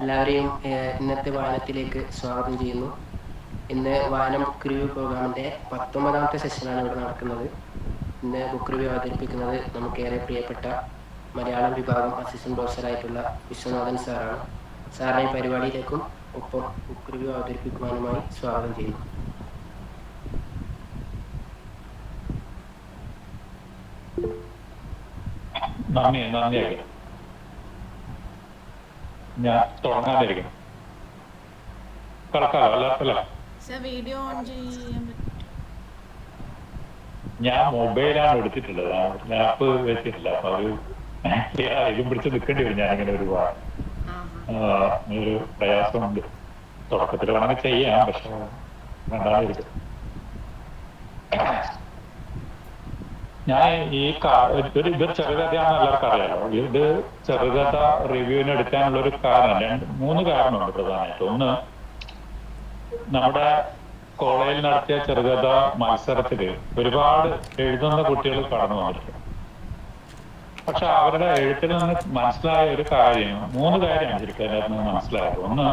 എല്ലാവരെയും ഇന്നത്തെ വായനത്തിലേക്ക് സ്വാഗതം ചെയ്യുന്നു. ഇന്ന് വായന ബുക്ക് റിവ്യൂ പ്രോഗ്രാമിൻ്റെ 19ാമത്തെ സെഷനാണ് ഇവിടെ നടക്കുന്നത്. ഇന്ന് ബുക്ക് റിവ്യൂ അവതരിപ്പിക്കുന്നത് നമുക്കേറെ പ്രിയപ്പെട്ട മലയാളം വിഭാഗം അസിസ്റ്റന്റ് പ്രൊഫസറായിട്ടുള്ള വിശ്വനാഥൻ സാറാണ്. സാറിനെ ഈ പരിപാടിയിലേക്കും ഒപ്പം ബുക്ക് റിവ്യൂ അവതരിപ്പിക്കുവാനുമായി സ്വാഗതം ചെയ്യുന്നു. നന്ദി. ഞാൻ തുടങ്ങാതിരിക്കണം. ഞാൻ മൊബൈലാണ് എടുത്തിട്ടുള്ളത്, ലാപ്പ് വെച്ചിട്ടില്ല. അപ്പൊ അത് ഇതും പിടിച്ച് നിൽക്കേണ്ടി വരും. ഞാനിങ്ങനെ ഒരു പ്രയാസമുണ്ട്. തുടക്കത്തിൽ വേണമെങ്കിൽ ചെയ്യാം, പക്ഷെ വേണ്ടാതിരിക്കും. ഞാൻ ഇത് ചെറുകഥയാണെന്ന് എല്ലാവർക്കും അറിയാലോ. ഇത് ചെറുകഥ റിവ്യൂവിന് എടുക്കാനുള്ള ഒരു കാരണം, 3 കാരണമുണ്ട് പ്രധാനമായിട്ട്. ഒന്ന്, നമ്മുടെ കോളേജിൽ നടത്തിയ ചെറുകഥ മത്സരത്തില് ഒരുപാട് എഴുതുന്ന കുട്ടികൾ കടന്നു വന്നിട്ടുണ്ട്. പക്ഷെ അവരുടെ എഴുത്തിൽ നിന്ന് മനസ്സിലായ ഒരു കാര്യം, 3 കാര്യമാണ് ശരിക്കും അതിനകത്ത് നിന്ന് മനസ്സിലായത്. ഒന്ന്,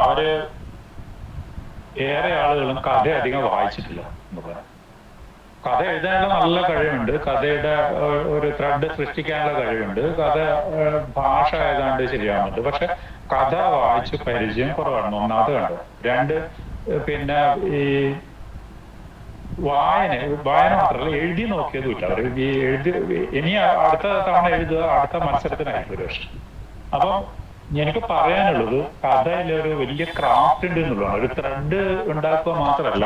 അവര് ഏറെ ആളുകളും കഥ അധികം വായിച്ചിട്ടില്ല എന്ന് പറയാം. കഥ എഴുതാനുള്ള നല്ല കഴിവുണ്ട്, കഥയുടെ ഒരു ത്രെഡ് സൃഷ്ടിക്കാനുള്ള കഴിവുണ്ട്, കഥ ഭാഷ ഏതാണ്ട് ശരിയാവുന്നുണ്ട്. പക്ഷെ കഥ വായിച്ച് പരിചയം കുറവാണ്, ഒന്നാമത് കണ്ടത്. 2, പിന്നെ ഈ വായന മാത്രമല്ല, എഴുതി നോക്കിയതുമില്ല. അവർ ഈ ഇനി അടുത്ത തവണ എഴുതുക അടുത്ത മത്സരത്തിനായിരിക്കും ഒരു വർഷം. അപ്പം എനിക്ക് പറയാനുള്ളത്, കഥയിലൊരു വലിയ ക്രാഫ്റ്റ് ഉണ്ട് എന്നുള്ളതാണ്. ഒരു ത്രെഡ് ഉണ്ടാക്കുക മാത്രമല്ല,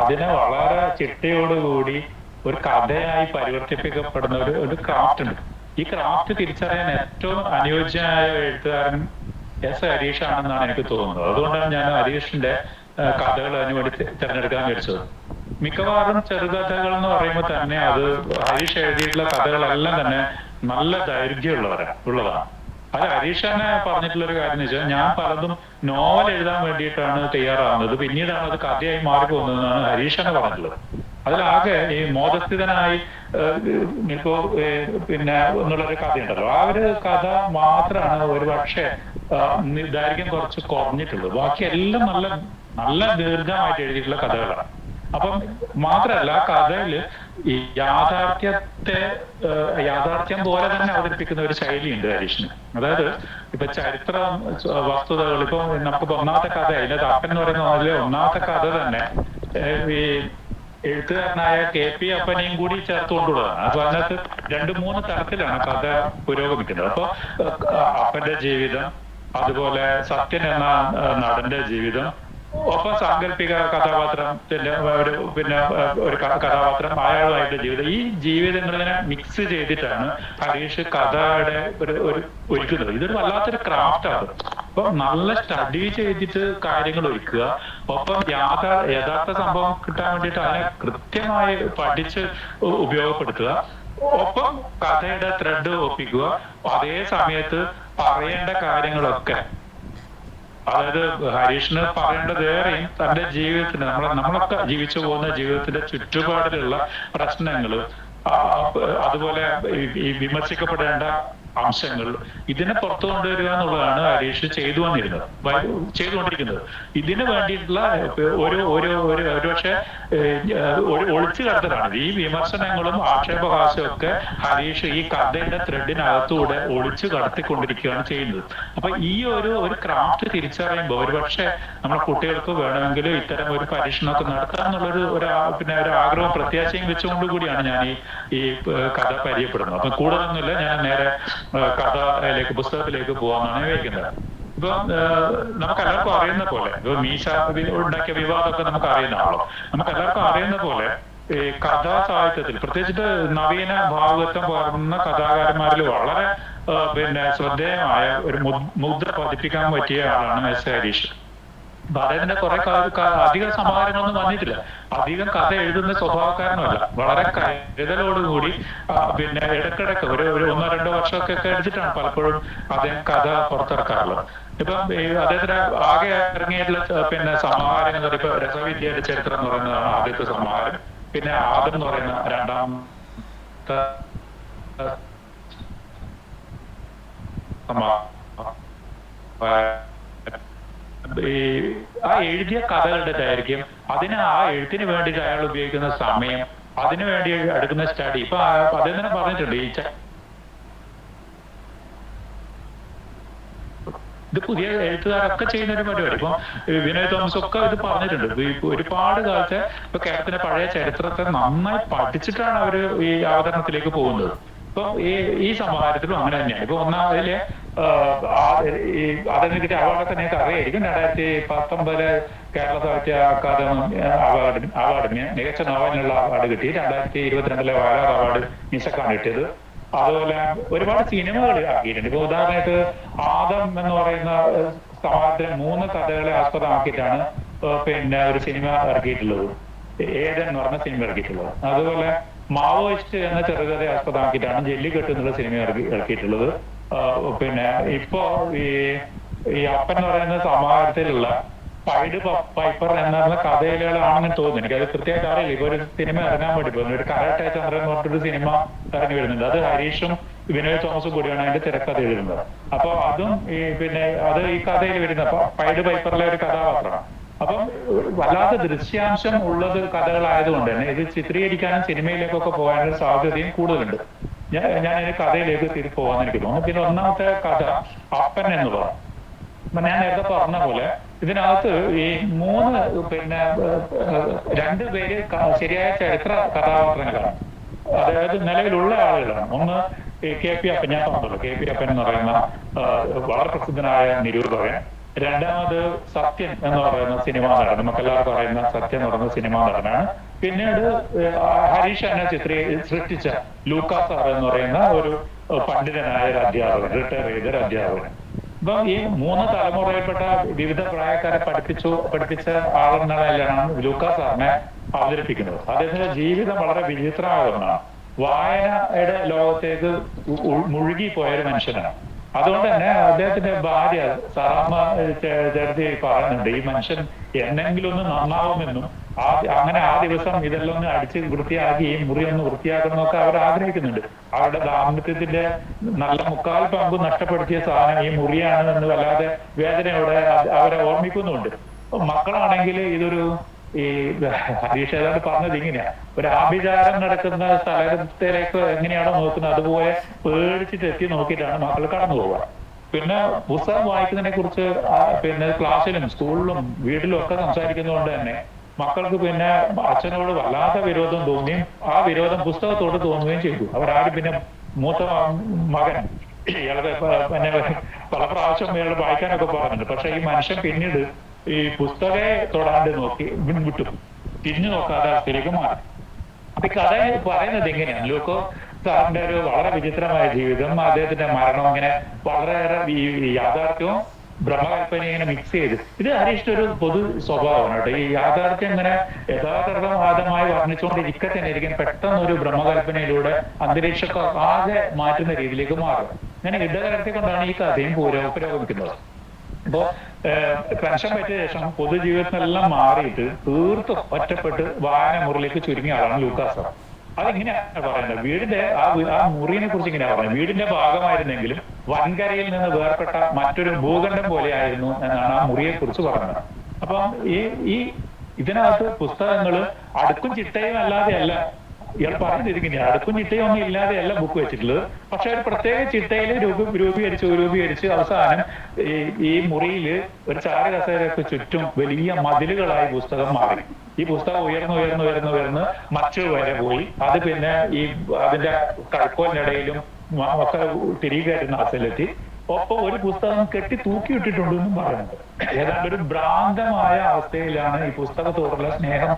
അതിനെ വളരെ ചിട്ടയോടുകൂടി ഒരു കഥയായി പരിവർത്തിപ്പിക്കപ്പെടുന്ന ഒരു ക്രാഫ്റ്റ് ഉണ്ട്. ഈ ക്രാഫ്റ്റ് തിരിച്ചറിയാൻ ഏറ്റവും അനുയോജ്യമായ എഴുത്തുകാരൻ എസ് ഹരീഷ് ആണെന്നാണ് എനിക്ക് തോന്നുന്നത്. അതുകൊണ്ടാണ് ഞാൻ ഹരീഷിന്റെ കഥകൾ അതിനുവേണ്ടി തിരഞ്ഞെടുക്കാൻ വിചാരിച്ചത്. മിക്കവാറും ചെറുകഥകൾ എന്ന് പറയുമ്പോൾ തന്നെ അത് ഹരീഷ് എഴുതിയിട്ടുള്ള കഥകളെല്ലാം തന്നെ നല്ല ദൈർഘ്യമുള്ളതാണ്. അത് ഹരീഷ് തന്നെ പറഞ്ഞിട്ടുള്ളൊരു കാര്യം എന്ന് വെച്ചാൽ, ഞാൻ പലതും നോവൽ എഴുതാൻ വേണ്ടിയിട്ടാണ് തയ്യാറാവുന്നത്, പിന്നീടാണ് അത് കഥയായി മാറിപ്പോകുന്നതെന്നാണ് ഹരീഷ് തന്നെ പറഞ്ഞിട്ടുള്ളത്. അതിലാകെ ഈ മോദസ്ഥിതനായി ഇപ്പോ പിന്നെ എന്നുള്ളൊരു കഥയുണ്ടല്ലോ, ആ ഒരു കഥ മാത്രമാണ് ഒരു പക്ഷേ ദൈർഘ്യം കുറച്ച് കുറഞ്ഞിട്ടുള്ളത്. ബാക്കി എല്ലാം നല്ല ദീർഘമായിട്ട് എഴുതിയിട്ടുള്ള കഥകളാണ്. അപ്പം മാത്രമല്ല, കഥയില് ഈ യാഥാർത്ഥ്യം പോലെ തന്നെ അവതരിപ്പിക്കുന്ന ഒരു ശൈലിയുണ്ട് ഹരീഷിന്. അതായത് ഇപ്പൊ ചരിത്ര വസ്തുതകൾ, ഇപ്പൊ നമുക്ക് 1ാമത്തെ കഥ, അതിന്റെ അപ്പൻ എന്ന് പറയുന്ന അതിലെ 1ാമത്തെ കഥ തന്നെ ഈ എഴുത്തുകാരനായ KP അപ്പനെയും കൂടി ചേർത്തുകൊണ്ടുള്ളതാണ്. അപ്പൊ അതിനകത്ത് 2-3 തരത്തിലാണ് കഥ പുരോഗമിക്കുന്നത്. അപ്പൊ അപ്പന്റെ ജീവിതം, അതുപോലെ സത്യൻ എന്ന നടന്റെ ജീവിതം, ഒപ്പം സാങ്കല്പിക കഥാപാത്രത്തിന്റെ ഒരു കഥാപാത്രം, അയാളുമായിട്ട് ജീവിതം, ഈ ജീവിതങ്ങളിനെ മിക്സ് ചെയ്തിട്ടാണ് ഹരീഷ് കഥയുടെ ഒരുക്കുന്നത്. ഇതൊരു വല്ലാത്തൊരു ക്രാഫ്റ്റാണ്. അപ്പൊ നല്ല സ്റ്റഡി ചെയ്തിട്ട് കാര്യങ്ങൾ ഒരുക്കുക, ഒപ്പം യഥാർത്ഥ സംഭവം കിട്ടാൻ വേണ്ടിയിട്ട് അതിനെ കൃത്യമായി പഠിച്ച് ഉപയോഗപ്പെടുത്തുക, ഒപ്പം കഥയുടെ ത്രെഡ് ഒപ്പിക്കുക. അതേ സമയത്ത് പറയേണ്ട കാര്യങ്ങളൊക്കെ, അതായത് ഹരീഷിന് പറയേണ്ടത് ഏറെയും തന്റെ ജീവിതത്തിന്, നമ്മളൊക്കെ ജീവിച്ചു പോകുന്ന ജീവിതത്തിന്റെ ചുറ്റുപാടിലുള്ള പ്രശ്നങ്ങള്, അതുപോലെ ഈ വിമർശിക്കപ്പെടേണ്ട അംശങ്ങൾ, ഇതിനെ പുറത്തു കൊണ്ടുവരിക എന്നുള്ളതാണ് ഹരീഷ് ചെയ്തുകൊണ്ടിരിക്കുന്നത്. ഇതിനു വേണ്ടിയിട്ടുള്ള ഒരുപക്ഷെ ഒളിച്ചു കടത്തലാണ്. ഈ വിമർശനങ്ങളും ആക്ഷേപഹാസ്യവും ഒക്കെ ഹരീഷ് ഈ കഥയുടെ ത്രെഡിനകത്തൂടെ ഒളിച്ചു കടത്തിക്കൊണ്ടിരിക്കുകയാണ് ചെയ്യുന്നത്. അപ്പൊ ഈ ഒരു ക്രാഫ്റ്റ് തിരിച്ചറിയുമ്പോൾ ഒരുപക്ഷെ നമ്മുടെ കുട്ടികൾക്ക് വേണമെങ്കിൽ ഇത്തരം ഒരു പരീക്ഷണമൊക്കെ നടത്താമെന്നുള്ളൊരു ഒരു ആഗ്രഹവും പ്രത്യാശയും വെച്ചുകൊണ്ട് കൂടിയാണ് ഞാൻ ഈ കഥ പരിചയപ്പെടുന്നത്. അപ്പൊ കൂടുതലൊന്നുമില്ല, ഞാൻ നേരെ കഥയിലേക്ക്, പുസ്തകത്തിലേക്ക് പോകാമെന്നാണ് വിചാരിക്കുന്നത്. ഇപ്പൊ നമുക്ക് എല്ലാവർക്കും അറിയുന്ന പോലെ, മീശ ഉണ്ടാക്കിയ വിവാദമൊക്കെ നമുക്ക് അറിയുന്നതാണല്ലോ. നമുക്ക് എല്ലാവർക്കും അറിയുന്ന പോലെ ഈ കഥാ സാഹിത്യത്തിൽ, പ്രത്യേകിച്ചിട്ട് നവീന ഭാവുകത്വം പകർന്ന കഥാകാരന്മാരിൽ വളരെ ശ്രദ്ധേയമായ ഒരു മുദ്ര പതിപ്പിക്കാൻ പറ്റിയ ആളാണ് എസ് ഹരീഷ്. അദ്ദേഹത്തിന്റെ കുറെ അധികം സമാഹാരങ്ങളൊന്നും വന്നിട്ടില്ല, അധികം കഥ എഴുതുന്ന സ്വഭാവക്കാരനുമല്ല, വളരെ കരുതലോടുകൂടി ഇടക്കിടക്ക് ഒരു 1-2 വർഷമൊക്കെ എടുത്തിട്ടാണ് പലപ്പോഴും അദ്ദേഹം കഥ പുറത്തിറക്കാറുള്ളത്. ഇപ്പം അദ്ദേഹത്തിന് ആകെ ഇറങ്ങിയിട്ടുള്ള സമാഹാരങ്ങൾ, ഇപ്പൊ രസവിദ്യയുടെ ചരിത്രം എന്ന് പറയുന്നതാണ് ആദ്യത്തെ സമാഹാരം, പിന്നെ ആദം എന്ന് പറയുന്ന 2ാമത്തെ സമാഹാരം, ഈ ആ എഴുതിയ കഥകളുടെ ദൈർഘ്യം, അതിന് ആ എഴുത്തിന് വേണ്ടിയിട്ട് അയാൾ ഉപയോഗിക്കുന്ന സമയം, അതിനു വേണ്ടി എടുക്കുന്ന സ്റ്റഡി. ഇപ്പൊ അദ്ദേഹം തന്നെ പറഞ്ഞിട്ടുണ്ട്, ഇത് പുതിയ എഴുത്തുകാരൊക്കെ ചെയ്യുന്ന ഒരു പരിപാടി. ഇപ്പൊ വിനോയ് തോമസ് ഒക്കെ ഇത് പറഞ്ഞിട്ടുണ്ട്. ഒരുപാട് കാലത്തെ ഇപ്പൊ കേരളത്തിന്റെ പഴയ ചരിത്രത്തെ നന്നായി പഠിച്ചിട്ടാണ് അവര് ഈ അവതരണത്തിലേക്ക് പോകുന്നത്. ഇപ്പൊ ഈ സമാഹാരത്തിലും അങ്ങനെ തന്നെയാണ്. ഇപ്പൊ ഒന്നാമതില് അതിന് കിട്ടിയ അവാർഡൊക്കെ നിങ്ങൾക്ക് അറിയായിരിക്കും. 2019 കേരള സാഹിത്യ അക്കാദമി അവാർഡിന് മികച്ച നോവലിനുള്ള അവാർഡ് കിട്ടി. 2022 വയലാർ അവാർഡ് നിസക്കാണ് കിട്ടിയത്. അതുപോലെ ഒരുപാട് സിനിമകൾ ആക്കിയിട്ടുണ്ട്. ഇപ്പൊ ഉദാഹരണമായിട്ട് ആദം എന്ന് പറയുന്ന സമാജത്തിലെ 3 കഥകളെ ആസ്പദമാക്കിയിട്ടാണ് പിന്നെ ഒരു സിനിമ ഇറക്കിയിട്ടുള്ളത്. ഏതൻ എന്ന് പറഞ്ഞ സിനിമ ഇറക്കിയിട്ടുള്ളത്. അതുപോലെ മാവോയിസ്റ്റ് എന്ന ചെറുകഥയെ ആസ്പദമാക്കിയിട്ടാണ് ജല്ലിക്കെട്ട് എന്നുള്ള സിനിമ ഇറക്കിയിട്ടുള്ളത്. പിന്നെ ഇപ്പോ ഈ അപ്പൻ എന്ന് പറയുന്ന സമാജത്തിലുള്ള പൈഡ് പൈപ്പർ എന്ന കഥയിലാണെന്ന് തോന്നുന്നു. എനിക്കത് കൃത്യമായിട്ട് അറിയില്ല. ഇപ്പൊ ഒരു സിനിമ ഇറങ്ങാൻ വേണ്ടി പോകുന്നു. ഒരു കരാട്ടെ ചന്ദ്രൻ എന്ന് പറഞ്ഞിട്ടൊരു സിനിമ ഇറങ്ങി വരുന്നുണ്ട്. അത് ഹരീഷും വിനോയ് തോമസും കൂടിയാണ് അതിന്റെ തിരക്കഥ എഴുതുന്നത്. അപ്പൊ അതും പിന്നെ അത് ഈ കഥയിൽ വരുന്ന പൈഡ് പൈപ്പറിലെ ഒരു കഥാപാത്രമാണ്. അപ്പം വല്ലാത്ത ദൃശ്യാംശം ഉള്ളത് കഥകളായതുകൊണ്ട് തന്നെ ഇത് ചിത്രീകരിക്കാനും സിനിമയിലേക്കൊക്കെ പോകാനുള്ള സാധ്യതയും കൂടുതലുണ്ട്. ഞാൻ ഈ കഥയിലേക്ക് തിരിച്ചു പോകാൻ എനിക്ക് തോന്നുന്നു. പിന്നെ ഒന്നാമത്തെ കഥ അപ്പൻ എന്ന് പറഞ്ഞു. ഞാൻ നേരത്തെ പറഞ്ഞ പോലെ ഇതിനകത്ത് ഈ 3 പിന്നെ 2 പേര് ശരിയായ ചരിത്ര കഥാപാത്രങ്ങളാണ്. അതായത് നിലവിലുള്ള ആളുകളാണ്. ഒന്ന് KP അപ്പൻ, ഞാൻ പറഞ്ഞല്ലോ KP അപ്പൻ എന്ന് പറയുന്ന വളരെ പ്രസിദ്ധനായ നിരൂപകൻ. രണ്ടാമത് സത്യൻ എന്ന് പറയുന്ന സിനിമാ നടൻ, നമുക്കെല്ലാവർക്കും അറിയുന്ന സത്യൻ എന്ന് പറയുന്ന സിനിമാ നടനാണ്. പിന്നീട് ഹരീഷ് എന്നെ സൃഷ്ടിച്ച ലൂക്കാസ് സാർ എന്ന് പറയുന്ന ഒരു പണ്ഡിതനായ ഒരു അധ്യാപകൻ, റിട്ടയർ ചെയ്ത ഒരു അധ്യാപകൻ. അപ്പൊ ഈ 3 തലമുറയിൽപ്പെട്ട വിവിധ പ്രായക്കാരെ പഠിപ്പിച്ച ആളെന്നാണ് ലൂക്കാസ് സാറിനെ അവതരിപ്പിക്കുന്നത്. അദ്ദേഹത്തിന്റെ ജീവിതം വളരെ വിചിത്രമായ ഒന്നാണ്. വായനയുടെ ലോകത്തേക്ക് മുഴുകിപ്പോയ ഒരു മനുഷ്യനാണ്. അതുകൊണ്ട് തന്നെ അദ്ദേഹത്തിന്റെ ഭാര്യ സാറാമ്മ ചേർത്തി പറയുന്നുണ്ട്, ഈ മനുഷ്യൻ എന്നെങ്കിലും ഒന്ന് നന്നാവുമെന്നും അങ്ങനെ ആ ദിവസം ഇതെല്ലാം ഒന്ന് അടിച്ച് വൃത്തിയാക്കി ഈ മുറി ഒന്ന് വൃത്തിയാക്കണമെന്നൊക്കെ അവർ ആഗ്രഹിക്കുന്നുണ്ട്. അവരുടെ ദാമ്പത്യത്തിന്റെ നല്ല 3/4 പങ്ക് നഷ്ടപ്പെടുത്തിയ സാധനം ഈ മുറിയാണ് എന്ന് വല്ലാതെ വേദനയോടെ അവരെ ഓർമ്മിക്കുന്നുണ്ട്. മക്കളാണെങ്കിൽ ഇതൊരു ഈ ഹരീഷ് ഏതാണ്ട് പറഞ്ഞത് ഇങ്ങനെയാ, ഒരു ആഭിചാരം നടക്കുന്ന സ്ഥലത്തിലേക്ക് എങ്ങനെയാണോ നോക്കുന്നത് അതുപോലെ പേടിച്ചിട്ട് എത്തി നോക്കിയിട്ടാണ് മക്കൾ കടന്നു പോവുക. പിന്നെ പുസ്തകം വായിക്കുന്നതിനെ കുറിച്ച് പിന്നെ ക്ലാസ്സിലും സ്കൂളിലും വീട്ടിലും ഒക്കെ സംസാരിക്കുന്നതുകൊണ്ട് തന്നെ മക്കൾക്ക് പിന്നെ അച്ഛനോട് വല്ലാത്ത വിരോധം തോന്നുകയും ആ വിരോധം പുസ്തകത്തോട് തോന്നുകയും ചെയ്തു. അവരാരും പിന്നെ മൂത്ത മകൻ ഇയാളുടെ പിന്നെ പല പ്രാവശ്യം ഇയാൾ വായിക്കാനൊക്കെ പറഞ്ഞിട്ടുണ്ട്. പക്ഷെ ഈ മനുഷ്യൻ പിന്നീട് ഈ പുസ്തകത്തെ തൊടാണ്ട് നോക്കി വിട്ടു, തിരിഞ്ഞു നോക്കാതെ അവസ്ഥയിലേക്ക് മാറി. അപ്പൊ ഈ കഥ പറയുന്നത് എങ്ങനെയാണ്? ലൂക്കോ സാറിന്റെ ഒരു വളരെ വിചിത്രമായ ജീവിതം, അദ്ദേഹത്തിന്റെ മരണം, ഇങ്ങനെ വളരെയേറെ യാഥാർത്ഥ്യവും ബ്രഹ്മകൽപ്പനയും ഇങ്ങനെ മിക്സ് ചെയ്ത്, ഇത് ഹരീഷിന്റെ ഒരു പൊതു സ്വഭാവമാണ് കേട്ടോ. ഈ യാഥാർത്ഥ്യം ഇങ്ങനെ യഥാർത്ഥവാദമായി വർണ്ണിച്ചുകൊണ്ടിരിക്കെ തന്നെ ഇരിക്കും പെട്ടെന്ന് ഒരു ബ്രഹ്മകൽപ്പനയിലൂടെ അന്തരീക്ഷമൊക്കെ ആകെ മാറ്റുന്ന രീതിയിലേക്ക് മാറും. അങ്ങനെ യുദ്ധകലർത്തിക്കൊണ്ടാണ് ഈ കഥയും പുരോഗമിക്കുന്നത്. അപ്പോ പെൻഷൻ പറ്റിയ ശേഷം പൊതുജീവിതത്തിനെല്ലാം മാറിയിട്ട് തീർത്തും ഒറ്റപ്പെട്ട് വായന മുറിയിലേക്ക് ചുരുങ്ങിയ ആളാണ് ലൂക്കാസ് സാർ. അതിങ്ങനെയാണ് പറയുന്നത്. വീടിന്റെ ആ മുറിയെ കുറിച്ച് ഇങ്ങനെയാണ് പറയുന്നത്, വീടിന്റെ ഭാഗമായിരുന്നെങ്കിലും വൻകരയിൽ നിന്ന് വേർപെട്ട മറ്റൊരു ഭൂഖണ്ഡം പോലെയായിരുന്നു എന്നാണ് ആ മുറിയെ കുറിച്ച് പറയുന്നത്. അപ്പം ഈ ഇതിനകത്ത് പുസ്തകങ്ങള് അടുക്കും ചിട്ടയും അല്ലാതെയല്ല ഇയാൾ പറഞ്ഞിരിക്കുന്നത്, അടുക്കും ചിട്ടയും ഒന്നും ഇല്ലാതെയല്ല ബുക്ക് വെച്ചിട്ടുള്ളത്. പക്ഷെ ഒരു പ്രത്യേക ചിട്ടയിൽ രൂപീകരിച്ച് അവസാനം ഈ മുറിയിൽ ഒരു ചാര കസേരക്ക് ചുറ്റും വലിയ മതിലുകളായി പുസ്തകം മാറി. ഈ പുസ്തകം ഉയർന്ന് മച്ചു വരെ പോയി. അത് പിന്നെ ഈ അതിന്റെ കഴക്കോലിനിടയിലും ഒക്കെ തിരികെ കയറ്റുന്ന അവസ്ഥയിലെത്തി. ഒപ്പം ഒരു പുസ്തകം കെട്ടി തൂക്കിയിട്ടിട്ടുണ്ടെന്നും പറയുന്നുണ്ട്. ഏതാണ്ട് ഒരു ഭ്രാന്തമായ അവസ്ഥയിലാണ് ഈ പുസ്തകത്തോടുള്ള സ്നേഹം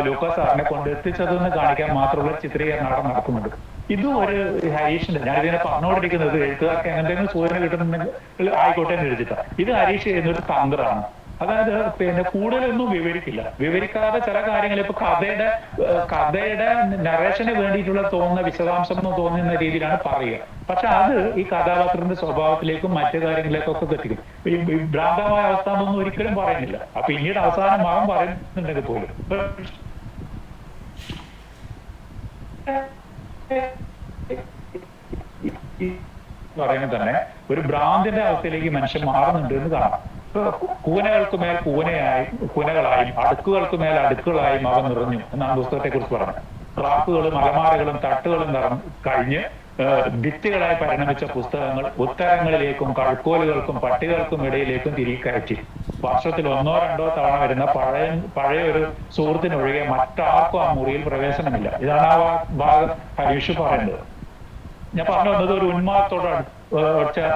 ലൂക്കാസ് സാറിനെ കൊണ്ട് എത്തിച്ചതെന്ന് കാണിക്കാൻ മാത്രമുള്ള ചിത്രീകരണം അവിടെ നടക്കുന്നുണ്ട്. ഇതും ഒരു ഹരീഷിന്റെ, ഞാനിതിനെ പറഞ്ഞുകൊണ്ടിരിക്കുന്നത് എഴുത്തുകാർക്ക് എന്തെങ്കിലും സൂചന കിട്ടുന്നുണ്ടെങ്കിൽ ആയിക്കോട്ടെ എന്ന് എഴുതിയിട്ടാണ്. ഇത് ഹരീഷ് ചെയ്യുന്നൊരു തന്ത്രമാണ്. അതായത് പിന്നെ കൂടുതലൊന്നും വിവരിക്കാതെ ചില കാര്യങ്ങൾ ഇപ്പൊ കഥയുടെ നറേഷന് വേണ്ടിയിട്ടുള്ള തോന്നുന്ന വിശദാംശം എന്ന് തോന്നുന്ന രീതിയിലാണ് പറയുക. പക്ഷെ അത് ഈ കഥാപാത്രത്തിന്റെ സ്വഭാവത്തിലേക്കും മറ്റു കാര്യങ്ങളിലേക്കൊക്കെ എത്തിക്കും. ഈ ഭ്രാന്തമായ അവസ്ഥ എന്നൊന്നും ഒരിക്കലും പറയുന്നില്ല. അപ്പൊ പിന്നീട് അവസാനം മകൻ പറയുന്നുണ്ടെങ്കിൽ പോലും പറയുന്നത് തന്നെ ഒരു ഭ്രാന്തിന്റെ അവസ്ഥയിലേക്ക് മനുഷ്യൻ മാറുന്നുണ്ട് എന്ന് കാണാം. കൂനകൾക്ക് മേൽ കൂനകളായും അടുക്കുകൾക്ക് മേൽ അടുക്കുകളായും അവ നിറഞ്ഞു എന്നാണ് പുസ്തകത്തെ കുറിച്ച് പറഞ്ഞത്. റാക്കുകളും അലമാരകളും തട്ടുകളും കഴിഞ്ഞ് ഭിത്തികളായി പരിണമിച്ച പുസ്തകങ്ങൾ ഉത്തരങ്ങളിലേക്കും കഴുക്കോലുകൾക്കും പട്ടികൾക്കും ഇടയിലേക്കും തിരികെ കയറ്റി. വർഷത്തിൽ 1-2 തവണ വരുന്ന പഴയ ഒരു സുഹൃത്തിനൊഴികെ മറ്റാർക്കും ആ മുറിയിൽ പ്രവേശനമില്ല. ഇതാണ് ആ ഭാഗം ഹരീഷ് പറയുന്നത്. ഞാൻ പറഞ്ഞു വന്നത് ഒരു ഉന്മാദത്തോട്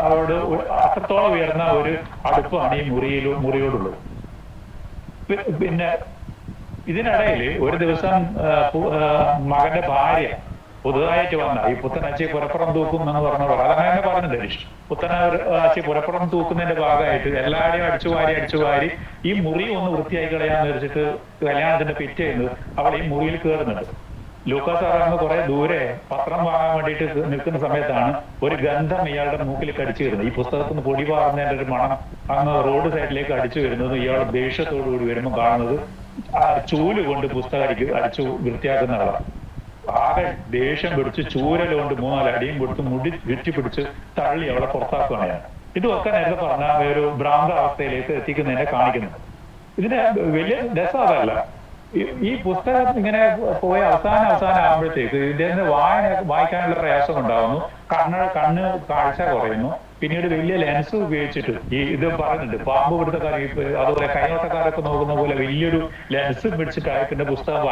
അവരോട് അത്രത്തോളം ഉയർന്ന ഒരു അടുപ്പാണ് ഈ മുറിയോടുള്ളത്. പിന്നെ ഇതിനിടയിൽ ഒരു ദിവസം മകന്റെ ഭാര്യ പുതുതായിട്ട് വന്ന ഈ പുത്തനാച്ചി പുരപ്പുറം തൂക്കും എന്ന് പറഞ്ഞ പോലെ അതങ്ങനെ തന്നെ പറഞ്ഞിട്ടുണ്ട് ഹരീഷ്. പുത്തനാച്ചി പുരപ്പുറം തൂക്കുന്നതിന്റെ ഭാഗമായിട്ട് എല്ലാവരെയും അടിച്ചു വാരി ഈ മുറി ഒന്ന് വൃത്തിയായി കളയാന്ന് വെച്ചിട്ട് കല്യാണത്തിന്റെ പിറ്റേന്ന് അവൾ ഈ മുറിയിൽ കയറുന്നുണ്ട്. ലൂക്കാസ് സാർ അങ്ങ് കുറെ ദൂരെ പത്രം വാങ്ങാൻ വേണ്ടിയിട്ട് നിൽക്കുന്ന സമയത്താണ് ഒരു ഗന്ധം ഇയാളുടെ മൂക്കിൽ കടിച്ചു വരുന്നത്. ഈ പുസ്തകത്തിൽ നിന്ന് പൊടി പാറുന്നതിന്റെ ഒരു മണം അങ്ങ് റോഡ് സൈഡിലേക്ക് അടിച്ചു വരുന്നത് ഇയാൾ ദേഷ്യത്തോടു കൂടി വരുമ്പോൾ കാണുന്നത് ചൂല് കൊണ്ട് പുസ്തകം അടിച്ചു വൃത്തിയാക്കുന്ന ആളാണ്. ആകെ ദേഷ്യം പിടിച്ച് ചൂരൽ കൊണ്ട് 3-4 അടിയും കൊടുത്ത് മുടി പിടിച്ച് തള്ളി അവളെ പുറത്താക്കുകയാണ് ഞാൻ. ഇതുമൊക്കെ നേരത്തെ പറഞ്ഞ ഒരു ഭ്രാന്ത അവസ്ഥയിലേക്ക് എത്തിക്കുന്നതിനെ കാണിക്കുന്നത്. ഇതിന്റെ വലിയ രസം അതല്ല. ഈ പുസ്തകം ഇങ്ങനെ പോയ അവസാനം ആകുമ്പോഴത്തേക്ക് ഇതിന്റെ വായിക്കാനുള്ള പ്രയാസം ഉണ്ടാവുന്നു. കണ്ണ് കാഴ്ച കുറയുന്നു. പിന്നീട് വലിയ ലെൻസ് ഉപയോഗിച്ചിട്ട് ഇത് പറയുന്നുണ്ട് പാമ്പ് പിടുത്തക്കാർ അതുപോലെ കൈനോട്ടക്കാരൊക്കെ നോക്കുന്ന പോലെ വലിയൊരു ലെൻസ് പിടിച്ചിട്ടായി പിന്നെ പുസ്തകം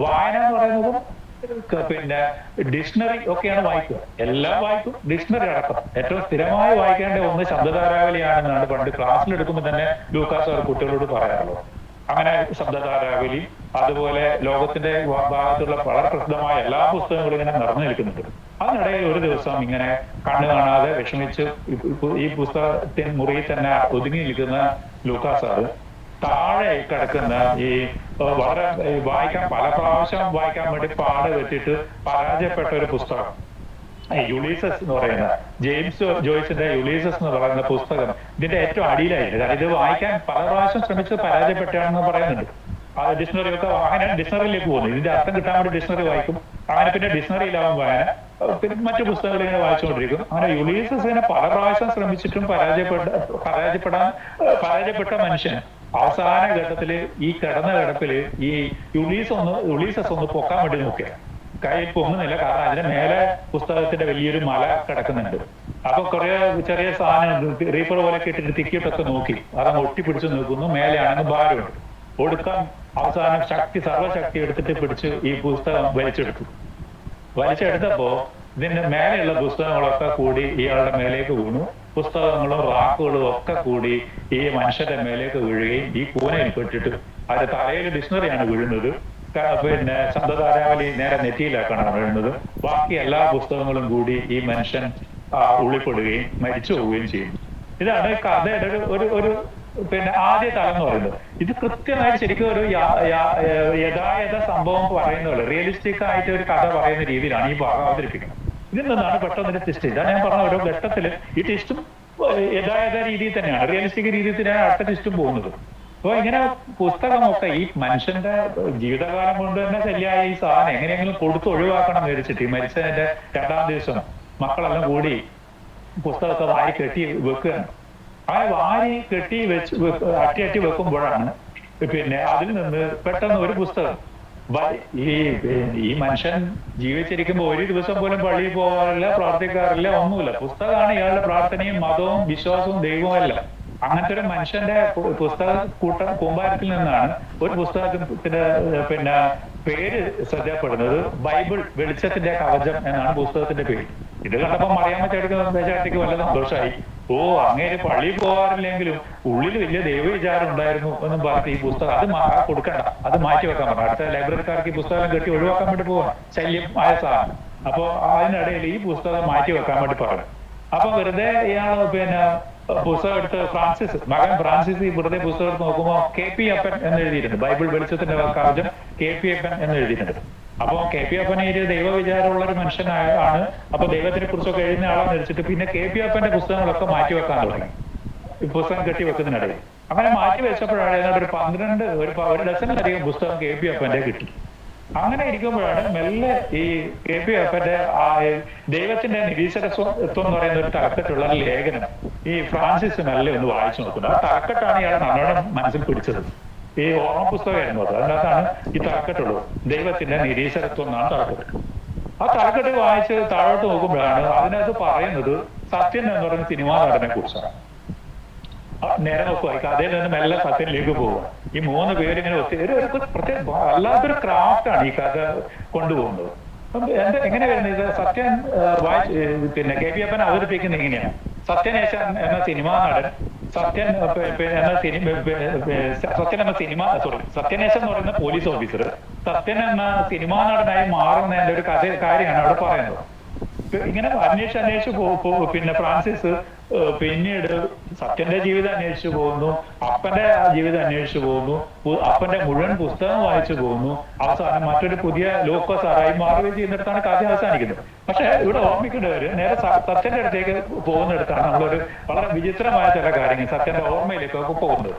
വായന എന്ന് പറയുന്നതും പിന്നെ ഡിക്ഷണറി ഒക്കെയാണ് വായിക്കുക. എല്ലാം വായിക്കും, ഡിക്ഷണറി അടക്കം. ഏറ്റവും സ്ഥിരമായി വായിക്കേണ്ട ഒന്ന് ശബ്ദധാരാവലിയാണെന്നാണ് പണ്ട് ക്ലാസ്സിലെടുക്കുമ്പോൾ തന്നെ ലൂക്കാസ് അവർ കുട്ടികളോട് പറയാറുള്ളത്. അങ്ങനെ ശബ്ദധാരാവലി, അതുപോലെ ലോകത്തിന്റെ ഭാഗത്തുള്ള വളരെ പ്രസിദ്ധമായ എല്ലാ പുസ്തകങ്ങളും ഇങ്ങനെ നിറഞ്ഞു നിൽക്കുന്നുണ്ട്. അതിനിടയിൽ ഒരു ദിവസം ഇങ്ങനെ കണ്ണു കാണാതെ വിഷമിച്ച് ഈ പുസ്തകത്തിന് മുറിയിൽ തന്നെ ഒതുങ്ങി നിൽക്കുന്ന ലൂക്കാസ് സാറ് താഴെ കിടക്കുന്ന ഈ വളരെ പല പ്രാവശ്യം വായിക്കാൻ വേണ്ടി പാട് വെച്ചിട്ട് പരാജയപ്പെട്ട ഒരു പുസ്തകം യുളീസസ് എന്ന് പറയുന്ന ജെയിംസ് ജോയ്സിന്റെ യുളീസസ് എന്ന് പറയുന്ന പുസ്തകം ഇതിന്റെ ഏറ്റവും അടിയിലായിരുന്നു. കാരണം ഇത് വായിക്കാൻ പല പ്രാവശ്യം ശ്രമിച്ച് പരാജയപ്പെട്ടാണെന്ന് പറയുന്നുണ്ട്. ആ ഡിക്ഷണറി ഒക്കെ അങ്ങനെ ഡിക്ഷണറിയിലേക്ക് പോകുന്നു. ഇതിന്റെ അർത്ഥം കിട്ടാൻ വേണ്ടി ഡിക്ഷണറി വായിക്കും. അങ്ങനെ പിന്നെ ഡിക്ഷണറിയിലാവും വായന. പിന്നെ മറ്റു പുസ്തകങ്ങൾ ഇങ്ങനെ വായിച്ചുകൊണ്ടിരിക്കും. അങ്ങനെ യുളീസസിനെ പല പ്രാവശ്യം ശ്രമിച്ചിട്ടും പരാജയപ്പെട്ട മനുഷ്യൻ അവസാന ഘട്ടത്തില് ഈ കിടപ്പില് ഈ യുളീസസ് ഒന്ന് പൊക്കാൻ വേണ്ടി നോക്കുക. കൈ പൊങ്ങുന്നില്ല. കാരണം അതിന്റെ മേലെ പുസ്തകത്തിന്റെ വലിയൊരു മല കിടക്കുന്നുണ്ട്. അപ്പൊ കുറെ ചെറിയ സാധനം റീപ്പർ പോലെ ഇട്ടിട്ട് തിക്കിയിട്ടൊക്കെ നോക്കി അതങ്ങ് ഒട്ടിപ്പിടിച്ച് നിൽക്കുന്നു. മേലെയാണെങ്കിൽ ഭാരമുണ്ട്. ഒടുക്കം അവസാനം സർവശക്തി എടുത്തിട്ട് പിടിച്ച് ഈ പുസ്തകം വലിച്ചെടുത്തപ്പോ ഇതിന്റെ മേലെയുള്ള പുസ്തകങ്ങളൊക്കെ കൂടി ഇയാളുടെ മേലേക്ക് വീണു. പുസ്തകങ്ങളും റാക്കുകളും ഒക്കെ കൂടി ഈ മനുഷ്യന്റെ മേലേക്ക് വീഴുകയും ഈ കൂനയിൽ പെട്ടിട്ട് അത് തലയിൽ ഡിക്ഷണറിയാണ് വീഴുന്നത്. പിന്നെ ശബ്ദധാരാവലി നേരെ നെറ്റിയിലാക്കാണ് വീഴുന്നത്. ബാക്കി എല്ലാ പുസ്തകങ്ങളും കൂടി ഈ മനുഷ്യൻ ഉള്ളിപ്പെടുകയും മരിച്ചു പോവുകയും ചെയ്യും. ഇതാണ് കഥയുടെ ഒരു പിന്നെ ആദ്യ തലം എന്ന് പറയുന്നത്. ഇത് കൃത്യമായിട്ട് ശരിക്കും ഒരു യഥായഥ സംഭവം പറയുന്ന പോലെ റിയലിസ്റ്റിക് ആയിട്ട് ഒരു കഥ പറയുന്ന രീതിയിലാണ് ഈ ഭാഗം അവതരിപ്പിക്കുന്നത്. ഇതിൽ നിന്നാണ് പെട്ടെന്ന് ടെസ്റ്റ്. ഇതാണ് ഞാൻ പറഞ്ഞ ഓരോ ഘട്ടത്തില് ഈ ടെസ്റ്റും യഥായഥ രീതിയിൽ തന്നെയാണ്, റിയലിസ്റ്റിക് രീതിയിൽ തന്നെയാണ് അടുത്ത ടെസ്റ്റും പോകുന്നത്. അപ്പൊ ഇങ്ങനെ പുസ്തകമൊക്കെ ഈ മനുഷ്യന്റെ ജീവിതകാലം കൊണ്ട് തന്നെ ശരിയായ ഈ സാധനം എങ്ങനെയെങ്കിലും കൊടുത്ത് ഒഴിവാക്കണം എന്ന് വിചാരിച്ചിട്ട് ഈ മരിച്ചതിന്റെ 2-ാം ദിവസം മക്കളെല്ലാം കൂടി പുസ്തകമൊക്കെ വാരി കെട്ടി വെക്കുകയാണ്. ആ വാരി കെട്ടി അട്ടി വെക്കുമ്പോഴാണ് പിന്നെ അതിൽ നിന്ന് പെട്ടെന്ന് ഒരു പുസ്തകം ഈ മനുഷ്യൻ ജീവിച്ചിരിക്കുമ്പോ ഒരു ദിവസം പോലും പള്ളിയിൽ പോകാറില്ല, പ്രാർത്ഥിക്കാറില്ല, ഒന്നുമില്ല. പുസ്തകമാണ് ഇയാളുടെ പ്രാർത്ഥനയും മതവും വിശ്വാസവും ദൈവവും എല്ലാം. അങ്ങനത്തെ ഒരു മനുഷ്യന്റെ പുസ്തക കൂമ്പാരത്തിൽ നിന്നാണ് ഒരു പുസ്തകത്തിന്റെ പിന്നെ പേര് ശ്രദ്ധപ്പെടുന്നത്. ബൈബിൾ വെളിച്ചത്തിന്റെ കവചം എന്നാണ് പുസ്തകത്തിന്റെ പേര്. ഇത് കണ്ടപ്പോ മറിയാമ്മ ചേട്ടത്തിക്ക് വല്ല സന്തോഷമായി. അങ്ങേര് പള്ളിയിൽ പോകാറില്ലെങ്കിലും ഉള്ളിൽ വലിയ ദൈവവിചാരം ഉണ്ടായിരുന്നു എന്നും പറഞ്ഞ് ഈ പുസ്തകം അത് കൊടുക്കണ്ട, അത് മാറ്റി വെക്കാൻ പറഞ്ഞു. അടുത്ത ലൈബ്രറിക്കാർക്ക് ഈ പുസ്തകം കെട്ടി ഒഴിവാക്കാൻ വേണ്ടി പോവാൻ ശല്യം ആയ സാധനം. അപ്പൊ അതിനിടയിൽ ഈ പുസ്തകം മാറ്റി വെക്കാൻ വേണ്ടി പറഞ്ഞു. അപ്പൊ വെറുതെ ഇയാൾ പിന്നെ പുസ്തകം എടുത്ത് മകൻ ഫ്രാൻസിസ് ഈ വെറുതെ പുസ്തകം എടുത്ത് നോക്കുമ്പോൾ KP അപ്പൻ എന്ന് എഴുതിയിട്ടുണ്ട്. ബൈബിൾ വെളിച്ചത്തിന്റെ കവചം KP അപ്പൻ എന്ന് എഴുതിയിട്ടുണ്ട്. അപ്പൊ KP അപ്പൻ ഈ ദൈവവിചാരമുള്ള ഒരു മനുഷ്യനാണ്. അപ്പൊ ദൈവത്തിനെ കുറിച്ചൊക്കെ എഴുതുന്ന ആളാന്ന് വെച്ചിട്ട് പിന്നെ KP അപ്പന്റെ പുസ്തകങ്ങളൊക്കെ മാറ്റി വെക്കാൻ തുടങ്ങി ഈ പുസ്തകം കെട്ടി വെക്കുന്നതിനിടയിൽ. അങ്ങനെ മാറ്റി വെച്ചപ്പോഴാണ് ഏതാണ്ട് ഒരു 12 ഡസനിലധികം പുസ്തകം KP അപ്പന്റെ കിട്ടി. അങ്ങനെ ഇരിക്കുമ്പോഴാണ് മെല്ലെ ഈ KP അപ്പന്റെ ദൈവത്തിന്റെ നിരീശ്വരത്വം എന്ന് പറയുന്ന ഒരു തലക്കെട്ടുള്ള ലേഖനം ഈ ഫ്രാൻസിസ് മെല്ലെ ഒന്ന് വായിച്ചു നോക്കുന്നത്. ആ തലക്കെട്ടാണ് ഇയാളെ നല്ലോണം മനസ്സിൽ പിടിച്ചത്. ഈ ഓർമ്മ പുസ്തകമായിരുന്നു അത്. അതിനകത്താണ് ഈ തലക്കെട്ടുള്ളത്. ദൈവത്തിന്റെ നിരീശ്വരത്വം എന്നാണ് തലക്കെട്ട്. ആ തലക്കെട്ട് വായിച്ച് താഴോട്ട് നോക്കുമ്പോഴാണ് അതിനകത്ത് പറയുന്നത് സത്യൻ എന്ന് പറയുന്ന സിനിമാ നടനെ കുറിച്ചാണ്. നേരെ നോക്കുക, ഈ കഥയിൽ നിന്ന് മെല്ലെ സത്യനിലേക്ക് പോവുക. ഈ 3 പേരിങ്ങനെ പ്രത്യേക വല്ലാത്തൊരു ക്രാഫ്റ്റാണ് ഈ കഥ കൊണ്ടുപോകുന്നത്. എങ്ങനെ വരുന്നത്? ഇത് സത്യൻ പിന്നെ കെ പി അപ്പൻ അവതരിപ്പിക്കുന്ന ഇങ്ങനെയാണ്. സത്യനേശൻ എന്ന സിനിമാ നടൻ, സത്യനേശൻ എന്ന് പറയുന്ന പോലീസ് ഓഫീസർ സത്യൻ എന്ന സിനിമാ നടനായി മാറുന്നതിന്റെ ഒരു കാര്യമാണ് അവിടെ പറയുന്നത്. ഇങ്ങനെ അന്വേഷിച്ച് പിന്നെ ഫ്രാൻസിസ് പിന്നീട് സത്യന്റെ ജീവിതം അന്വേഷിച്ചു പോകുന്നു, അപ്പന്റെ ജീവിതം അന്വേഷിച്ചു പോകുന്നു, അപ്പന്റെ മുഴുവൻ പുസ്തകം വായിച്ചു പോകുന്നു. അവസാനം മറ്റൊരു പുതിയ ലോക്കോസാറായി മാറുകയും ചെയ്യുന്നിടത്താണ് കഥ അവസാനിക്കുന്നത്. പക്ഷെ ഇവിടെ ഓർമ്മിക്കേണ്ടവര് നേരെ സത്യന്റെ അടുത്തേക്ക് പോകുന്നിടത്താണ് നമ്മളൊരു വളരെ വിചിത്രമായ ചില കാര്യങ്ങൾ സത്യന്റെ ഓർമ്മയിലേക്കൊക്കെ പോകുന്നത്.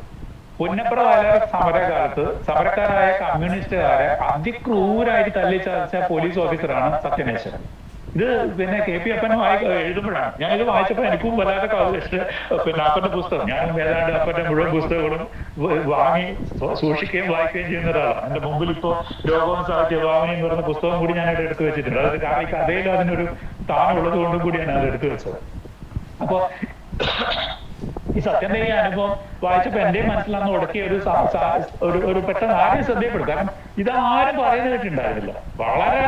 പുന്നപ്ര വയലാർ സമരകാലത്ത് സമരക്കാരായ കമ്മ്യൂണിസ്റ്റുകാരെ അതിക്രൂരായിട്ട് തല്ലിച്ചതച്ച പോലീസ് ഓഫീസറാണ് സത്യനേശൻ. ഇത് പിന്നെ കെ പി അപ്പൻ എഴുതുമ്പോഴാണ് ഞാനിത് വായിച്ചപ്പോൾ എനിക്കും വല്ലാതെ പിന്നെ അപ്പന്റെ പുസ്തകം, ഞാൻ ഏതാണ്ട് അപ്പന്റെ മുഴുവൻ പുസ്തകങ്ങളും വാങ്ങി സൂക്ഷിക്കുകയും വായിക്കുകയും ചെയ്യുന്ന ഒരാളാണ്. എന്റെ മുമ്പിൽ ഇപ്പോ രോഗവും സാഹിത്യഭാവനയും എന്ന് പറയുന്ന പുസ്തകം കൂടി ഞാനിവിടെ എടുത്തു വെച്ചിട്ടുണ്ട്. അത് ഈ കഥയിൽ അതിനൊരു സ്ഥാനമുള്ളത് കൊണ്ടും കൂടിയാണ് അത് എടുത്തു വെച്ചത്. അപ്പൊ ഈ സത്യന്റെ ഈ അനുഭവം വായിച്ചപ്പോ എന്റെയും മനസ്സിലന്ന് ഉടക്കിയ ഒരു പെട്ടെന്ന് ആരെയും ശ്രദ്ധയപ്പെടും. കാരണം ഇതാരും പറയുന്നത് കേട്ടിട്ടുണ്ടായിരുന്നില്ല. വളരെ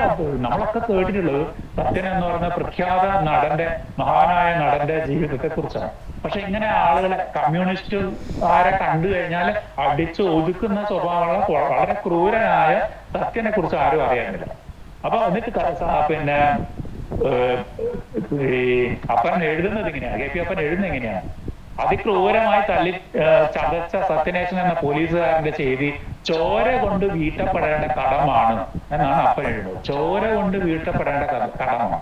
നമ്മളൊക്കെ കേട്ടിട്ടുള്ളത് സത്യൻ എന്ന് പറയുന്ന പ്രഖ്യാത നടന്റെ, മഹാനായ നടന്റെ ജീവിതത്തെ കുറിച്ചാണ്. പക്ഷെ ഇങ്ങനെ ആളുകളെ കമ്മ്യൂണിസ്റ്റ് ആരെ കണ്ടു കഴിഞ്ഞാൽ അടിച്ച് ഒതുക്കുന്ന സ്വഭാവമുള്ള വളരെ ക്രൂരനായ സത്യനെ കുറിച്ച് ആരും അറിയാനില്ല. അപ്പൊ എന്നിട്ട് പിന്നെ അപ്പൻ എഴുതുന്നത് ഇങ്ങനെയാണ്, കെ പി അപ്പൻ എഴുതുന്നത് എങ്ങനെയാണ്? അതിക്രൂരമായി ചതച്ച സത്യനേശൻ എന്ന പോലീസുകാരന്റെ ചെയ്തി ചോര കൊണ്ട് വീട്ടപ്പെടേണ്ട കടമാണ് എന്നാണ് അപ്പൻ എഴുതുന്നത്. ചോര കൊണ്ട് വീട്ടപ്പെടേണ്ട കടമാണ്.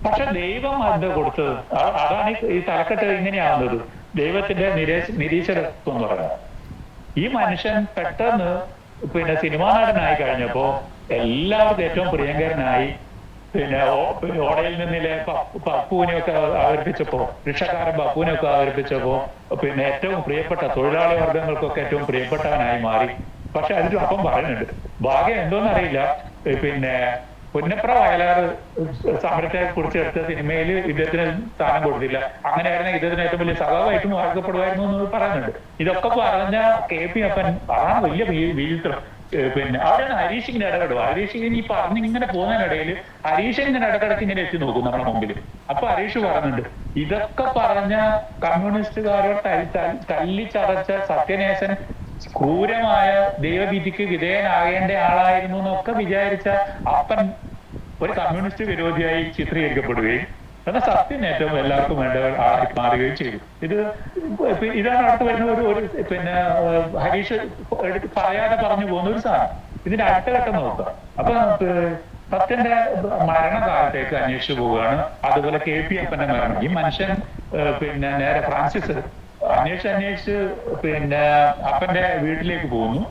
പക്ഷെ ദൈവം അത് കൊടുത്തത് അതാണ് ഈ തലക്കെട്ട് ഇങ്ങനെയാവുന്നത്. ദൈവത്തിന്റെ നിരീശ്വരത്വം എന്ന് പറയുന്നത്. ഈ മനുഷ്യൻ പെട്ടെന്ന് പിന്നെ സിനിമാ നടനായി കഴിഞ്ഞപ്പോ എല്ലാവർക്കും ഏറ്റവും പ്രിയങ്കരനായി. പിന്നെ ഓടയിൽ നിന്നിലെ പപ്പുവിനെയൊക്കെ അവതരിപ്പിച്ചപ്പോ, ഋഷക്കാരൻ പപ്പുവിനെയൊക്കെ അവതരിപ്പിച്ചപ്പോ പിന്നെ ഏറ്റവും പ്രിയപ്പെട്ട തൊഴിലാളി വർഗങ്ങൾക്കൊക്കെ ഏറ്റവും പ്രിയപ്പെട്ടവനായി മാറി. പക്ഷെ അതിൽ അപ്പം പറയുന്നുണ്ട്, ഭാഗ്യം എന്തോന്നറിയില്ല, പിന്നെ പുന്നപ്ര വയലാർ സമരത്തെ കുറിച്ച് എടുത്ത സിനിമയിൽ ഇദ്ദേഹത്തിന് സ്ഥാനം കൊടുത്തില്ല. അങ്ങനെയായിരുന്നെങ്കിൽ ഇദ്ദേഹത്തിന് ഏറ്റവും വലിയ സഖാവായിട്ടും വാഴ്ത്തപ്പെടുമായിരുന്നു എന്ന് പറയുന്നുണ്ട്. ഇതൊക്കെ പറഞ്ഞ കെ പി അപ്പൻ അതാണ് വലിയ വീഴ്ത്തം. പിന്നെ അവിടെയാണ് ഹരീഷ് ഇങ്ങനെ ഇടപെടുക. ഹരീഷ് ഈ പറഞ്ഞിങ്ങനെ പോകുന്നതിനിടയിൽ ഹരീഷ് ഇങ്ങനെ ഇടക്കിടക്ക് ഇങ്ങനെ എത്തി നോക്കും നമ്മുടെ മുമ്പിൽ. അപ്പൊ ഹരീഷ് പറയുന്നുണ്ട്, ഇതൊക്കെ പറഞ്ഞ കമ്മ്യൂണിസ്റ്റുകാരോ തല്ലിച്ചതച്ച സത്യനേശൻ ക്രൂരമായ ദൈവവിധിക്ക് വിധേയനാകേണ്ട ആളായിരുന്നു എന്നൊക്കെ വിചാരിച്ച അപ്പൻ ഒരു കമ്മ്യൂണിസ്റ്റ് വിരോധിയായി ചിത്രീകരിക്കപ്പെടുകയും എന്നാൽ സത്യം ഏറ്റവും എല്ലാവർക്കും വേണ്ട ആളായി മാറുകയും ചെയ്തു. ഇതാണ് അടുത്ത് വരുന്ന ഒരു പിന്നെ ഹരീഷ് പറയാതെ പറഞ്ഞു പോകുന്ന ഒരു സാധനം. ഇതിന്റെ അടുത്ത ഘട്ടം നോക്കുക. അപ്പൊ സത്യന്റെ മരണകാലത്തേക്ക് അന്വേഷിച്ചു പോവുകയാണ്. അതുപോലെ കെ പി അപ്പന്റെ മരണം. ഈ മനുഷ്യൻ പിന്നെ നേരെ ഫ്രാൻസിസ് അന്വേഷിച്ച് പിന്നെ അപ്പന്റെ വീട്ടിലേക്ക് പോകുന്നു.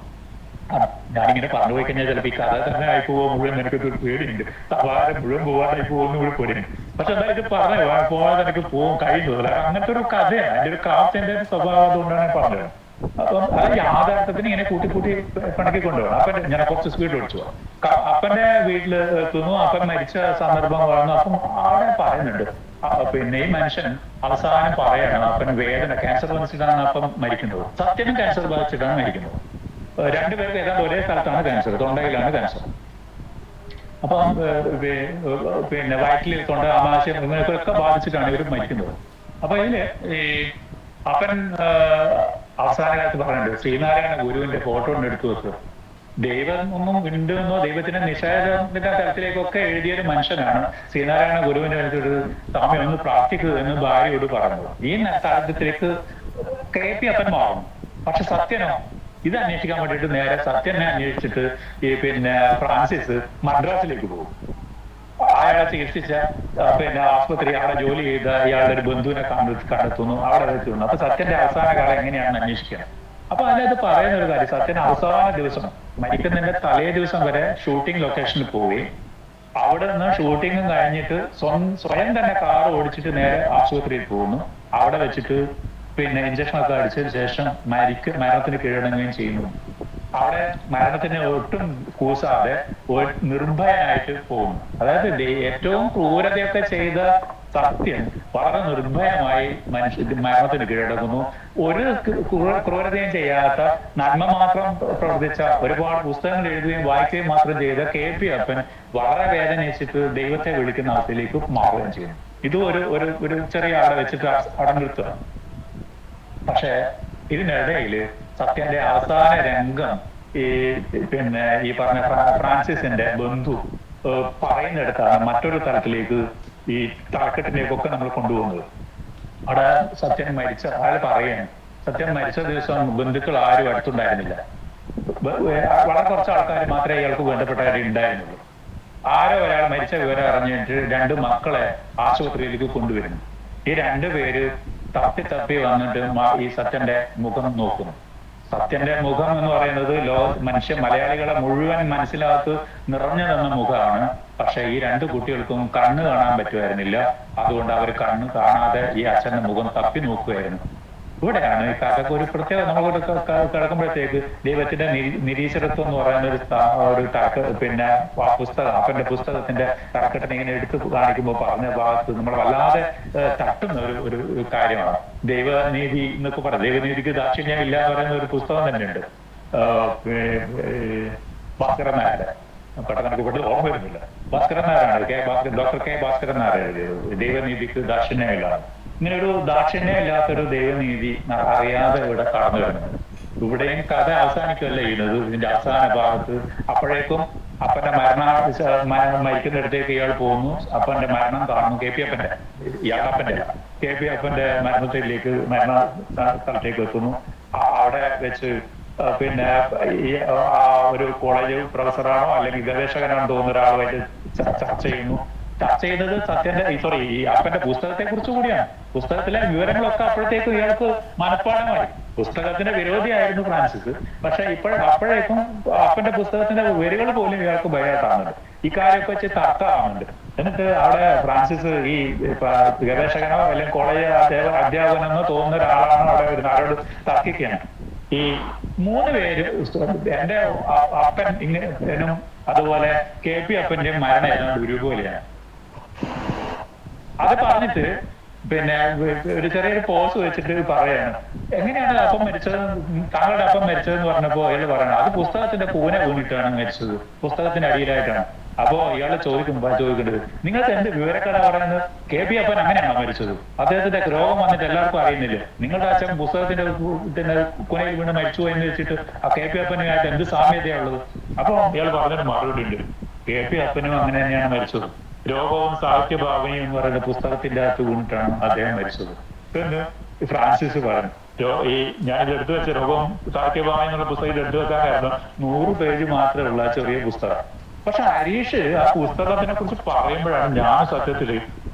ഞാനിങ്ങനെ പറഞ്ഞു പോയി കഴിഞ്ഞാൽ ചിലപ്പോൾ ഈ കഥ തന്നെ ആയി പോകാൻ മുഴുവൻ എനിക്കൊക്കെ ഒരു പേടിയുണ്ട്. സവാരം മുഴുവൻ പോകാനായി പോകുന്ന ഒരു പേടിയുണ്ട്. പക്ഷെ എന്തായാലും പറഞ്ഞു പോകാതെ എനിക്ക് പോകാൻ കഴിയുന്നില്ല. അങ്ങനത്തെ ഒരു കഥയാണ്. അതിന്റെ ഒരു കാത്തിന്റെ സ്വഭാവം അതുകൊണ്ടാണ് ഞാൻ പറഞ്ഞത്. അപ്പം അത് യാഥാർത്ഥ്യത്തിന് ഇങ്ങനെ കൂട്ടി കണക്കി കൊണ്ടുപോകണം. അപ്പൻ ഞാൻ കുറച്ച് സ്പീഡ് ഓടിച്ചു അപ്പന്റെ വീട്ടിൽ എത്തുന്നു. അപ്പൻ മരിച്ച സന്ദർഭം പറഞ്ഞു. അപ്പം അവിടെ പറയുന്നുണ്ട്, പിന്നെ ഈ മനുഷ്യൻ അവസാനം പറയാണ് അപ്പൻ വേദന ക്യാൻസർ ബാധിച്ചിട്ടാണ് അപ്പം മരിക്കുന്നത്. സത്യനും ക്യാൻസർ ബാധിച്ചിട്ടാണ് മരിക്കുന്നത്. രണ്ടുപേർക്ക് ഏതാണ്ട് ഒരേ സ്ഥലത്താണ് ക്യാൻസർ, തൊണ്ടയിലാണ് ക്യാൻസർ. അപ്പം പിന്നെ വയറ്റിൽ തൊണ്ട ആമാശയം ഇങ്ങനെയൊക്കെ ബാധിച്ചിട്ടാണ് ഇവർ മരിക്കുന്നത്. അപ്പൊ ഇതില് ഈ അപ്പൻ അവസാന കാലത്ത് പറയുന്നുണ്ട്, ശ്രീനാരായണ ഗുരുവിന്റെ ഫോട്ടോ എടുത്തു വെക്കുക. ദൈവം ഒന്നും ഉണ്ടെന്നോ ദൈവത്തിന്റെ നിഷേധത്തിന്റെ തലത്തിലേക്കൊക്കെ എഴുതിയൊരു മനുഷ്യനാണ് ശ്രീനാരായണ ഗുരുവിന്റെ അടുത്തൊരു സ്വാമി ഒന്ന് പ്രാർത്ഥിക്കുക എന്ന് ഭാര്യയോട് പറഞ്ഞത്. ഈ സാഹചര്യത്തിലേക്ക് കെ പി അപ്പൻ മാറുന്നു. പക്ഷെ സത്യനോ ഇത് അന്വേഷിക്കാൻ വേണ്ടിയിട്ട് നേരെ സത്യനെ അന്വേഷിച്ചിട്ട് ഈ പിന്നെ ഫ്രാൻസിസ് മദ്രാസിലേക്ക് പോകും. അയാളെ ചികിത്സിച്ച പിന്നെ ആസ്പത്രി അവിടെ ജോലി ചെയ്ത ഇയാളുടെ ഒരു ബന്ധുവിനെ കണ്ടെത്തുന്നു, അവിടെ വെച്ചുന്നു. അപ്പൊ സത്യന്റെ അവസാന കാലം എങ്ങനെയാണെന്ന് അന്വേഷിക്കുക. അപ്പൊ അതിനകത്ത് പറയുന്ന ഒരു കാര്യം, സത്യൻ അവസാന ദിവസം മരിക്കുന്നതിന്റെ തലേ ദിവസം വരെ ഷൂട്ടിംഗ് ലൊക്കേഷനിൽ പോവുകയും അവിടെ നിന്ന് ഷൂട്ടിങ്ങും കഴിഞ്ഞിട്ട് സ്വയം തന്നെ കാർ ഓടിച്ചിട്ട് നേരെ ആശുപത്രിയിൽ പോകുന്നു. അവിടെ വെച്ചിട്ട് പിന്നെ ഇഞ്ചക്ഷൻ ഒക്കെ അടിച്ചതിന് ശേഷം മരണത്തിന് കീഴടങ്ങുകയും ചെയ്യുന്നു. അവിടെ മരണത്തിന് ഒട്ടും കൂസാതെ നിർഭയനായിട്ട് പോകുന്നു. അതായത് ഏറ്റവും ക്രൂരതയൊക്കെ ചെയ്ത സത്യം വളരെ നിർഭയമായി മരണത്തിന് കീഴടങ്ങുന്നു. ഒരു ക്രൂരതയും ചെയ്യാത്ത നന്മ മാത്രം പ്രവർത്തിച്ച, ഒരുപാട് പുസ്തകങ്ങൾ എഴുതുകയും വായിക്കുകയും മാത്രം ചെയ്ത KP അപ്പൻ വളരെ വേദനിച്ചിട്ട് ദൈവത്തെ വിളിക്കുന്ന അവസ്ഥയിലേക്ക് മാറുകയും ചെയ്യുന്നു. ഇത് ഒരു ചെറിയ ആളെ വെച്ചിട്ട് അവിടെ നിർത്തുക. പക്ഷെ ഇതിനിടയില് സത്യന്റെ അവസാന രംഗം പിന്നെ ഈ പറഞ്ഞ ഫ്രാൻസിസിന്റെ ബന്ധു പറയുന്നിടത്താണ് മറ്റൊരു തലത്തിലേക്ക് ഈ തലക്കെട്ടിലേക്കൊക്കെ നമ്മൾ കൊണ്ടുപോകുന്നത്. അവിടെ സത്യൻ മരിച്ച അയാൾ പറയാണ്, സത്യൻ മരിച്ച ദിവസം ബന്ധുക്കൾ ആരും അടുത്തുണ്ടായിരുന്നില്ല. വളരെ കുറച്ച് ആൾക്കാർ മാത്രമേ ഇയാൾക്ക് വേണ്ടപ്പെട്ടവർ ഉണ്ടായിരുന്നുള്ളൂ. ആരോ ഒരാൾ മരിച്ച വിവരം അറിഞ്ഞിട്ട് 2 മക്കളെ ആശുപത്രിയിലേക്ക് കൊണ്ടുവരുന്നു. ഈ 2 പേര് തപ്പി വന്നിട്ട് ഈ സത്യന്റെ മുഖം നോക്കുന്നു. സത്യന്റെ മുഖം എന്ന് പറയുന്നത് മലയാളികളെ മുഴുവൻ മനസ്സിലാകത്ത് നിറഞ്ഞു തന്ന മുഖമാണ്. പക്ഷെ ഈ 2 കുട്ടികൾക്കും കണ്ണ് കാണാൻ പറ്റുമായിരുന്നില്ല. അതുകൊണ്ട് അവർ കണ്ണ് കാണാതെ ഈ അച്ഛന്റെ മുഖം തപ്പി നോക്കുകയായിരുന്നു. ഇവിടെയാണ് ഈ കഥക്ക് ഒരു പ്രത്യേകത. നമ്മളോട് കിടക്കുമ്പോഴത്തേക്ക് ദൈവത്തിന്റെ നിരീശ്വരത്വം എന്ന് പറയുന്ന ഒരു പിന്നെ പുസ്തകം, അപ്പന്റെ പുസ്തകത്തിന്റെ തലക്കെട്ടിനെ ഇങ്ങനെ എടുത്ത് കാണിക്കുമ്പോൾ പറഞ്ഞ ഭാഗത്ത് നമ്മൾ വല്ലാതെ തട്ടുന്ന ഒരു കാര്യമാണ്. ദൈവനീതി എന്നൊക്കെ പറയാം. ദൈവനീതിക്ക് ദാക്ഷിണ്യം ഇല്ല എന്ന് പറയുന്ന ഒരു പുസ്തകം തന്നെയുണ്ട്. ഭാസ്കരൻ നായരുടെ, പെട്ടെന്ന് എനിക്ക് പെട്ടെന്ന് ഓർമ്മ വരുന്നില്ല. ഭാസ്കരൻ നായരാണ്, ഡോക്ടർ കെ ഭാസ്കരൻ നായർ എഴുതിയത് ദൈവനീതിക്ക് ദാക്ഷിണ്യമില്ല. ഇങ്ങനെ ഒരു ദാക്ഷിണ്യമില്ലാത്തൊരു ദൈവനീതി അറിയാതെ ഇവിടെ കടന്നു വരുന്നുണ്ട്. ഇവിടെയും കഥ അവസാനിക്കുകയല്ല ചെയ്യുന്നത്. ഇതിന്റെ അവസാന ഭാഗത്ത് അപ്പോഴേക്കും അപ്പന്റെ മരിക്കുന്നിടത്തേക്ക് ഇയാൾ പോകുന്നു. അപ്പന്റെ മരണം കാണുന്നു. KP അപ്പന്റെ, KP അപ്പന്റെ മരണ സ്ഥലത്തേക്ക് എത്തുന്നു. അവിടെ വെച്ച് പിന്നെ ഈ ഒരു കോളേജ് പ്രൊഫസറാണോ അല്ലെങ്കിൽ ഗവേഷകനാണോ തോന്നുന്ന ഒരാളുമായിട്ട് ചർച്ച ചെയ്യുന്നു. ചർച്ച ചെയ്തത് ഈ അപ്പന്റെ പുസ്തകത്തെ കുറിച്ച് കൂടിയാണ്. പുസ്തകത്തിലെ വിവരങ്ങളൊക്കെ അപ്പോഴത്തേക്കും ഇയാൾക്ക് മനഃപ്പാഠമായി. പുസ്തകത്തിന്റെ വിരോധിയായിരുന്നു ഫ്രാൻസിസ്. പക്ഷെ അപ്പോഴേക്കും അപ്പന്റെ പുസ്തകത്തിന്റെ വരികൾ പോലും ഇയാൾക്ക് ഭയമായിട്ടാണുണ്ട്. ഈ കാര്യമൊക്കെ വെച്ച് തർക്കമാവുന്നുണ്ട്. എന്നിട്ട് അവിടെ ഫ്രാൻസിസ് ഈ ഗവേഷകനോ അല്ലെങ്കിൽ കോളേജ് അധ്യാപകനെന്നോ തോന്നുന്ന ഒരാളാണോ അവിടെ വരുന്നത്, ആരോട് തർക്കിക്കുകയാണ്. ഈ 3 പേര് എന്റെ അപ്പൻ ഇങ്ങനെയും അതുപോലെ KP അപ്പന്റെയും മരണം ഏതാണ്ട് ഒരുപോലെയാണ്. അത് പറഞ്ഞിട്ട് പിന്നെ ഒരു ചെറിയൊരു പോസ് വെച്ചിട്ട് പറയാണ്, എങ്ങനെയാണ് അപ്പം മരിച്ചത്, താങ്കളുടെ അപ്പം മരിച്ചതെന്ന് പറഞ്ഞപ്പോ അയാൾ പറയണം അത് പുസ്തകത്തിന്റെ കൂന കൂനിട്ടാണ് മരിച്ചത്, പുസ്തകത്തിന്റെ അടിയിലായിട്ടാണ്. അപ്പോ ഇയാള് ചോദിക്കേണ്ടത് നിങ്ങൾക്ക് എന്ത് വിവരക്കട പറയുന്നത്? KP അപ്പൻ അങ്ങനെയാണോ മരിച്ചത്? അദ്ദേഹത്തിന്റെ രോഗം വന്നിട്ട് എല്ലാവർക്കും അറിയുന്നില്ലേ? നിങ്ങളുടെ അച്ഛൻ പുസ്തകത്തിന്റെ കുനയിൽ വീണ് മരിച്ചു എന്ന് വെച്ചിട്ട് ആ KP അപ്പനുമായിട്ട് എന്ത് സാമ്യതയുള്ളത്? അപ്പൊ ഇയാൾ പറഞ്ഞൊരു മറുപടി ഉണ്ട്, KP അപ്പനും അങ്ങനെ തന്നെയാണ് മരിച്ചത്. രോഗവും സാഹിത്യഭാവനയും എന്ന് പറയുന്ന പുസ്തകത്തിന്റെ അകത്ത് വീണിട്ടാണ് അദ്ദേഹം മരിച്ചത് എന്ന് ഫ്രാൻസിസ് പറഞ്ഞു. ഈ ഞാനിത് എടുത്തു വെച്ച രോഗവും സാഹിത്യഭാവന എന്നുള്ള പുസ്തകം ഇത് എടുത്തു വെക്കാൻ കാരണം 100 പേജ് മാത്രമേ ഉള്ള ചെറിയ പുസ്തകം. പക്ഷെ ഹരീഷ് ആ പുസ്തകത്തിനെ കുറിച്ച് പറയുമ്പോഴാണ് ഞാൻ സത്യത്തില്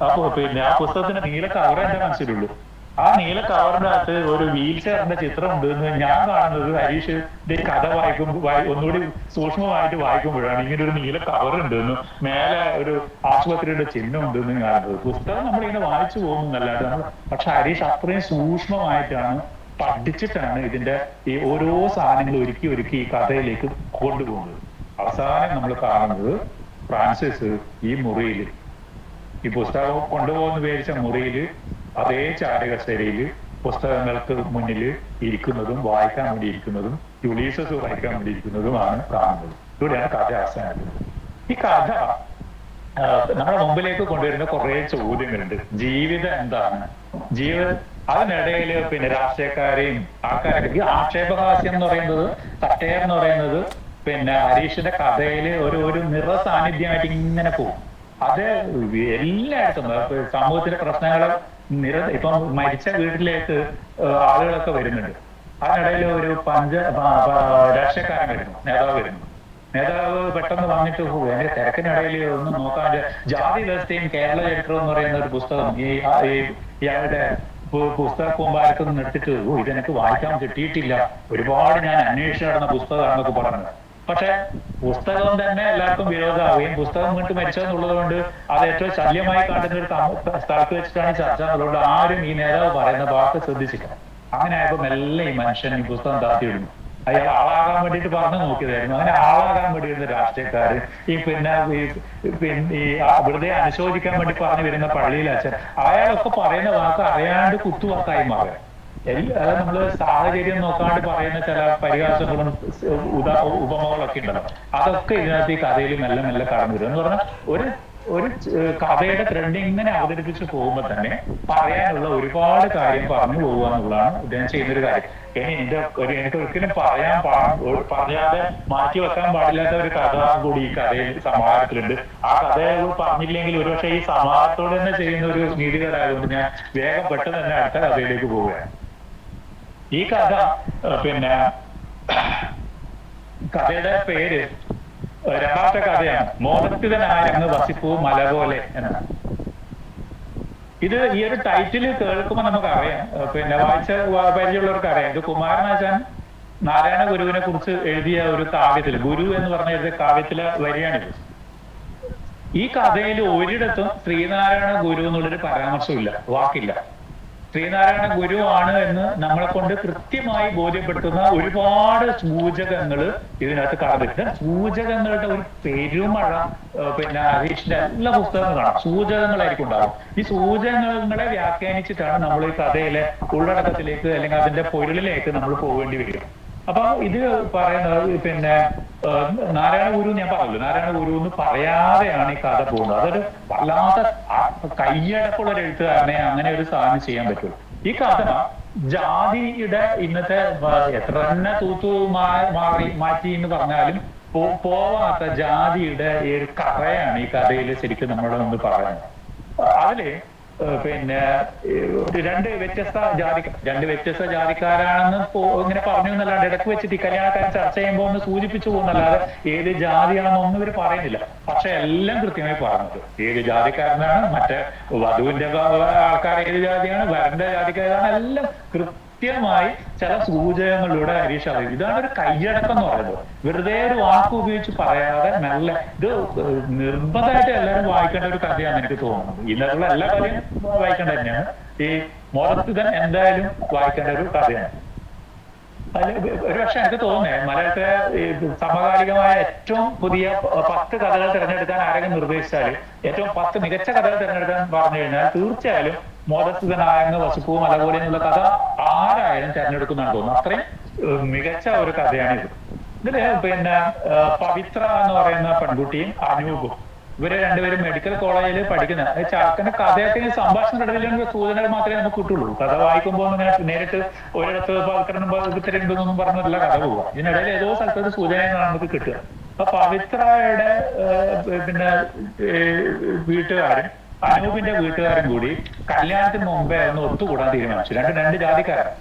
പിന്നെ ആ പുസ്തകത്തിന്റെ നീല കവർ എന്റെ മനസ്സിലുള്ളൂ. ആ നീല കവറിന്റെ അകത്ത് ഒരു വീൽ ചെയറിന്റെ ചിത്രം ഉണ്ട് എന്ന് ഞാൻ കാണുന്നത് ഹരീഷ് കഥ ഒന്നുകൂടി സൂക്ഷ്മമായിട്ട് വായിക്കുമ്പോഴാണ് ഇങ്ങനെ ഒരു നീല കവർ ഉണ്ടെന്ന്, മേലെ ഒരു ആശുപത്രിയുടെ ചിഹ്നം ഉണ്ടെന്ന് കാണുന്നത്. പുസ്തകം നമ്മളിങ്ങനെ വായിച്ചു പോകുന്നല്ലാണ്ട് പക്ഷെ ഹരീഷ് അത്രയും സൂക്ഷ്മമായിട്ടാണ് പഠിച്ചിട്ടാണ് ഇതിന്റെ ഈ ഓരോ സാധനങ്ങൾ ഒരുക്കി ഈ കഥയിലേക്ക് കൊണ്ടുപോകുന്നത്. അവസാനം നമ്മൾ കാണുന്നത് ഫ്രാൻസിസ് ഈ മുറിയിൽ, ഈ പുസ്തകം കൊണ്ടുപോകുന്ന വിചാരിച്ച മുറിയിൽ അതേ ചാരകസേരയിൽ പുസ്തകങ്ങൾക്ക് മുന്നിൽ ഇരിക്കുന്നതും വായിക്കാൻ വേണ്ടി ഇരിക്കുന്നതും യുളീസസ് വായിക്കാൻ വേണ്ടി ഇരിക്കുന്നതുമാണ് കാണുന്നത്. ഇവിടെയാണ് കഥ അവസാനിക്കുന്നത്. ഈ കഥ നമ്മുടെ മുമ്പിലേക്ക് കൊണ്ടുവരുന്ന കുറെ ചോദ്യങ്ങളുണ്ട്. ജീവിതം എന്താണ്? അതിനിടയിൽ പിന്നെ രാഷ്ട്രീയക്കാരെയും ആൾക്കാരൊക്കെ ആക്ഷേപഹാസ്യം എന്ന് പറയുന്നത്, തട്ടേർ എന്ന് പറയുന്നത് പിന്നെ ഹരീഷിന്റെ കഥയില് ഒരു നിറ സാന്നിധ്യമായിട്ട് ഇങ്ങനെ പോകും. അത് എല്ലായിടത്തും സമൂഹത്തിലെ പ്രശ്നങ്ങള് ഇപ്പം മരിച്ച വീട്ടിലേക്ക് ആളുകളൊക്കെ വരുന്നുണ്ട്. അതിനിടയിൽ ഒരു രാഷ്ട്രീയക്കാരൻ വരുന്നു, നേതാവ് വരുന്നു. നേതാവ് പെട്ടെന്ന് വന്നിട്ട് എന്റെ തിരക്കിനിടയിൽ ഒന്നും നോക്കാൻ ജാതി വ്യവസ്ഥയും കേരള ചരിത്രവും എന്ന് പറയുന്ന ഒരു പുസ്തകം ഇയാളുടെ പുസ്തക കൂമ്പാരത്തിൽ നിന്ന് എടുത്തിട്ട് ഇതെനിക്ക് വായിക്കാൻ കിട്ടിയിട്ടില്ല, ഒരുപാട് ഞാൻ അന്വേഷിച്ചു നടന്ന പുസ്തകമാണെന്നൊക്കെ പറഞ്ഞത്. പക്ഷെ പുസ്തകം തന്നെ എല്ലാവർക്കും വിരോധമാവുകയും പുസ്തകം വീണ്ടും മരിച്ചതെന്നുള്ളത് കൊണ്ട് അത് ഏറ്റവും ശല്യമായി കാണുന്ന ഒരു സ്ഥലത്ത് വെച്ചിട്ടാണ് ചർച്ച എന്നുള്ളത് ആരും ഈ നേതാവ് പറയുന്ന വാക്ക് ശ്രദ്ധിച്ചില്ല. അങ്ങനെ ആയപ്പോൾ മെല്ലെ ഈ മനുഷ്യൻ ഈ പുസ്തകം താത്തിയിടുന്നു. അയാൾ ആളാകാൻ വേണ്ടിയിട്ട് പറഞ്ഞു നോക്കിയതായിരുന്നു. അങ്ങനെ ആളാകാൻ വേണ്ടി വരുന്ന രാഷ്ട്രീയക്കാര് ഈ വെറുതെ അനുശോചിക്കാൻ വേണ്ടി പറഞ്ഞു വരുന്ന പള്ളിയിലെ അച്ഛൻ അയാളൊക്കെ പറയുന്ന വാക്ക് അറിയാണ്ട് കുത്തുവാക്കായി മാറുക. നമ്മള് സാഹചര്യം നോക്കാണ്ട് പറയുന്ന ചില പരിഹാസങ്ങളും ഉപമകളൊക്കെ ഉണ്ടല്ലോ, അതൊക്കെ ഇതിനകത്ത് ഈ കഥയിൽ മെല്ലെ മെല്ലെ കടന്നു വരും. എന്ന് പറഞ്ഞാൽ ഒരു കഥയുടെ ത്രെഡ് ഇങ്ങനെ അവതരിപ്പിച്ച് പോകുമ്പോൾ തന്നെ പറയാനുള്ള ഒരുപാട് കാര്യം പറഞ്ഞു പോകുക എന്നുള്ളതാണ് ഇദ്ദേഹം ചെയ്യുന്നൊരു കാര്യം. എനിക്ക് ഒരിക്കലും പറയാതെ മാറ്റി വെക്കാൻ പാടില്ലാത്ത ഒരു കഥ കൂടി ഈ കഥയിൽ സമാഹാരത്തിലുണ്ട്. ആ കഥയെ പറഞ്ഞില്ലെങ്കിൽ ഒരുപക്ഷെ ഈ സമാഹാരത്തോട് തന്നെ ചെയ്യുന്ന ഒരു നീതികേടായതുകൊണ്ട് ഞാൻ വേഗം പെട്ടെന്ന് തന്നെ അടുത്ത കഥയിലേക്ക് പോവുകയാണ്. ഈ കഥ കഥയുടെ പേര് രണ്ടാമത്തെ കഥയാണ് മോദത്തിതനായ അങ്ങ് വസിപ്പൂ മല പോലെ എന്നാണ്. ഇത് ഈ ഒരു ടൈറ്റിൽ കേൾക്കുമ്പോൾ നമുക്കറിയാം, വായിച്ച പരിചയമുള്ളവർക്ക് അറിയാം, ഇത് കുമാരനാശാൻ നാരായണ ഗുരുവിനെ കുറിച്ച് എഴുതിയ ഒരു കാവ്യത്തില്, ഗുരു എന്ന് പറഞ്ഞ എഴുതിയ കാവ്യത്തിലെ വരിയാണിത്. ഈ കഥയിൽ ഒരിടത്തും ശ്രീനാരായണ ഗുരു എന്നുള്ളൊരു പരാമർശമില്ല, വാക്കില്ല. ശ്രീനാരായണ ഗുരു ആണ് എന്ന് നമ്മളെ കൊണ്ട് കൃത്യമായി ബോധ്യപ്പെടുത്തുന്ന ഒരുപാട് സൂചകങ്ങൾ ഇതിനകത്ത് കടന്നിട്ട്, സൂചകങ്ങളുടെ ഒരു പെരുമഴ ഹരീഷിന്റെ എല്ലാ പുസ്തകങ്ങളും കാണാം, സൂചകങ്ങളായിരിക്കും ഉണ്ടാവും. ഈ സൂചകങ്ങളെ വ്യാഖ്യാനിച്ചിട്ടാണ് നമ്മൾ ഈ കഥയിലെ ഉള്ളടക്കത്തിലേക്ക് അല്ലെങ്കിൽ അതിന്റെ പൊരുളിലേക്ക് നമ്മൾ പോകേണ്ടി വരിക. അപ്പൊ ഇത് പറയുന്നത് നാരായണ ഗുരു ഞാൻ പറഞ്ഞല്ലോ, നാരായണ ഗുരു എന്ന് പറയാതെയാണ് ഈ കഥ പോകുന്നത്. അതൊരു വല്ലാത്ത കയ്യടക്കമുള്ള ഒരു എഴുത്തുകാരനെ അങ്ങനെ ഒരു സാധനം ചെയ്യാൻ പറ്റുള്ളൂ. ഈ കഥ ജാതിയുടെ ഇന്നത്തെ എത്ര തന്നെ മാറ്റി എന്ന് പറഞ്ഞാലും പോവാത്ത ജാതിയുടെ ഒരു കറയാണ് ഈ കഥയിൽ ശരിക്കും നമ്മുടെ മുമ്പ് പറയുന്നത്. അതില് രണ്ട് വ്യത്യസ്ത ജാതിക്കാരാണെന്ന് ഇങ്ങനെ പറഞ്ഞു എന്നല്ലാണ്ട് ഇടയ്ക്ക് വെച്ചിട്ട് ഈ കല്യാണക്കാരൻ ചർച്ച ചെയ്യുമ്പോൾ ഒന്ന് സൂചിപ്പിച്ചു പോകുന്നല്ലാതെ ഏത് ജാതിയാണെന്നൊന്നും ഇവർ പറയുന്നില്ല. പക്ഷെ എല്ലാം കൃത്യമായി പറഞ്ഞത് ഏത് ജാതിക്കാരനാണ്, മറ്റേ വധുവിന്റെ ആൾക്കാർ ഏത് ജാതിയാണ്, വരന്റെ ജാതിക്കാരാണ്, എല്ലാം കൃത്യമായി ചില സൂചകങ്ങളിലൂടെ ഹരീഷ് അറിയും. ഇതാണ് ഒരു കയ്യടക്കം എന്ന് പറയുന്നത്. വെറുതെ ഒരു വാക്ക് ഉപയോഗിച്ച് പറയാതെ നല്ല ഇത് നിർബന്ധമായിട്ട് എല്ലാവരും വായിക്കേണ്ട ഒരു കഥയാണ് എനിക്ക് തോന്നുന്നത്. ഇന്നലുള്ള എല്ലാ കഥയും വായിക്കേണ്ട തന്നെയാണ്. ഈ മോദത്തിതൻ എന്തായാലും വായിക്കേണ്ട ഒരു കഥയാണ്. ഒരുപക്ഷെ എനിക്ക് തോന്നുന്നേ മലയാളത്തിലെ സമകാലികമായ ഏറ്റവും പുതിയ 10 കഥകൾ തിരഞ്ഞെടുക്കാൻ ആരെങ്കിലും നിർദ്ദേശിച്ചാൽ, ഏറ്റവും 10 മികച്ച കഥകൾ തിരഞ്ഞെടുക്കാൻ പറഞ്ഞു കഴിഞ്ഞാൽ തീർച്ചയായും മോദത്തിതനായ വസിപ്പൂ മല പോലെ എന്നുള്ള കഥ ആരായാലും തിരഞ്ഞെടുക്കുന്നതാണ് തോന്നുന്നു. അത്രയും മികച്ച ഒരു കഥയാണിത്. ഇതില് പവിത്ര എന്ന് പറയുന്ന പെൺകുട്ടിയും അനൂപും ഇവര് രണ്ടുപേരും മെഡിക്കൽ കോളേജിൽ പഠിക്കുന്ന ചാക്കന്റെ കഥയൊക്കെ സംഭാഷണ ഇടയിലുള്ള സൂചനകൾ മാത്രമേ നമുക്ക് കിട്ടുള്ളൂ. കഥ വായിക്കുമ്പോൾ ഇങ്ങനെ നേരിട്ട് ഒരിടത്ത് പവിത്രനുണ്ടെന്നൊന്നും പറഞ്ഞില്ല കഥ പോവുക. ഇതിനിടയിൽ ഏതോ സ്ഥലത്തൊരു സൂചനകളാണ് നമുക്ക് കിട്ടുക. അപ്പൊ പവിത്രയുടെ വീട്ടുകാരും അനൂപിന്റെ വീട്ടുകാരും കൂടി കല്യാണത്തിന് മുമ്പേ ഒന്ന് ഒത്തുകൂടാൻ തീരുമാനിച്ചു. രണ്ട് ജാതിക്കാരാണ്.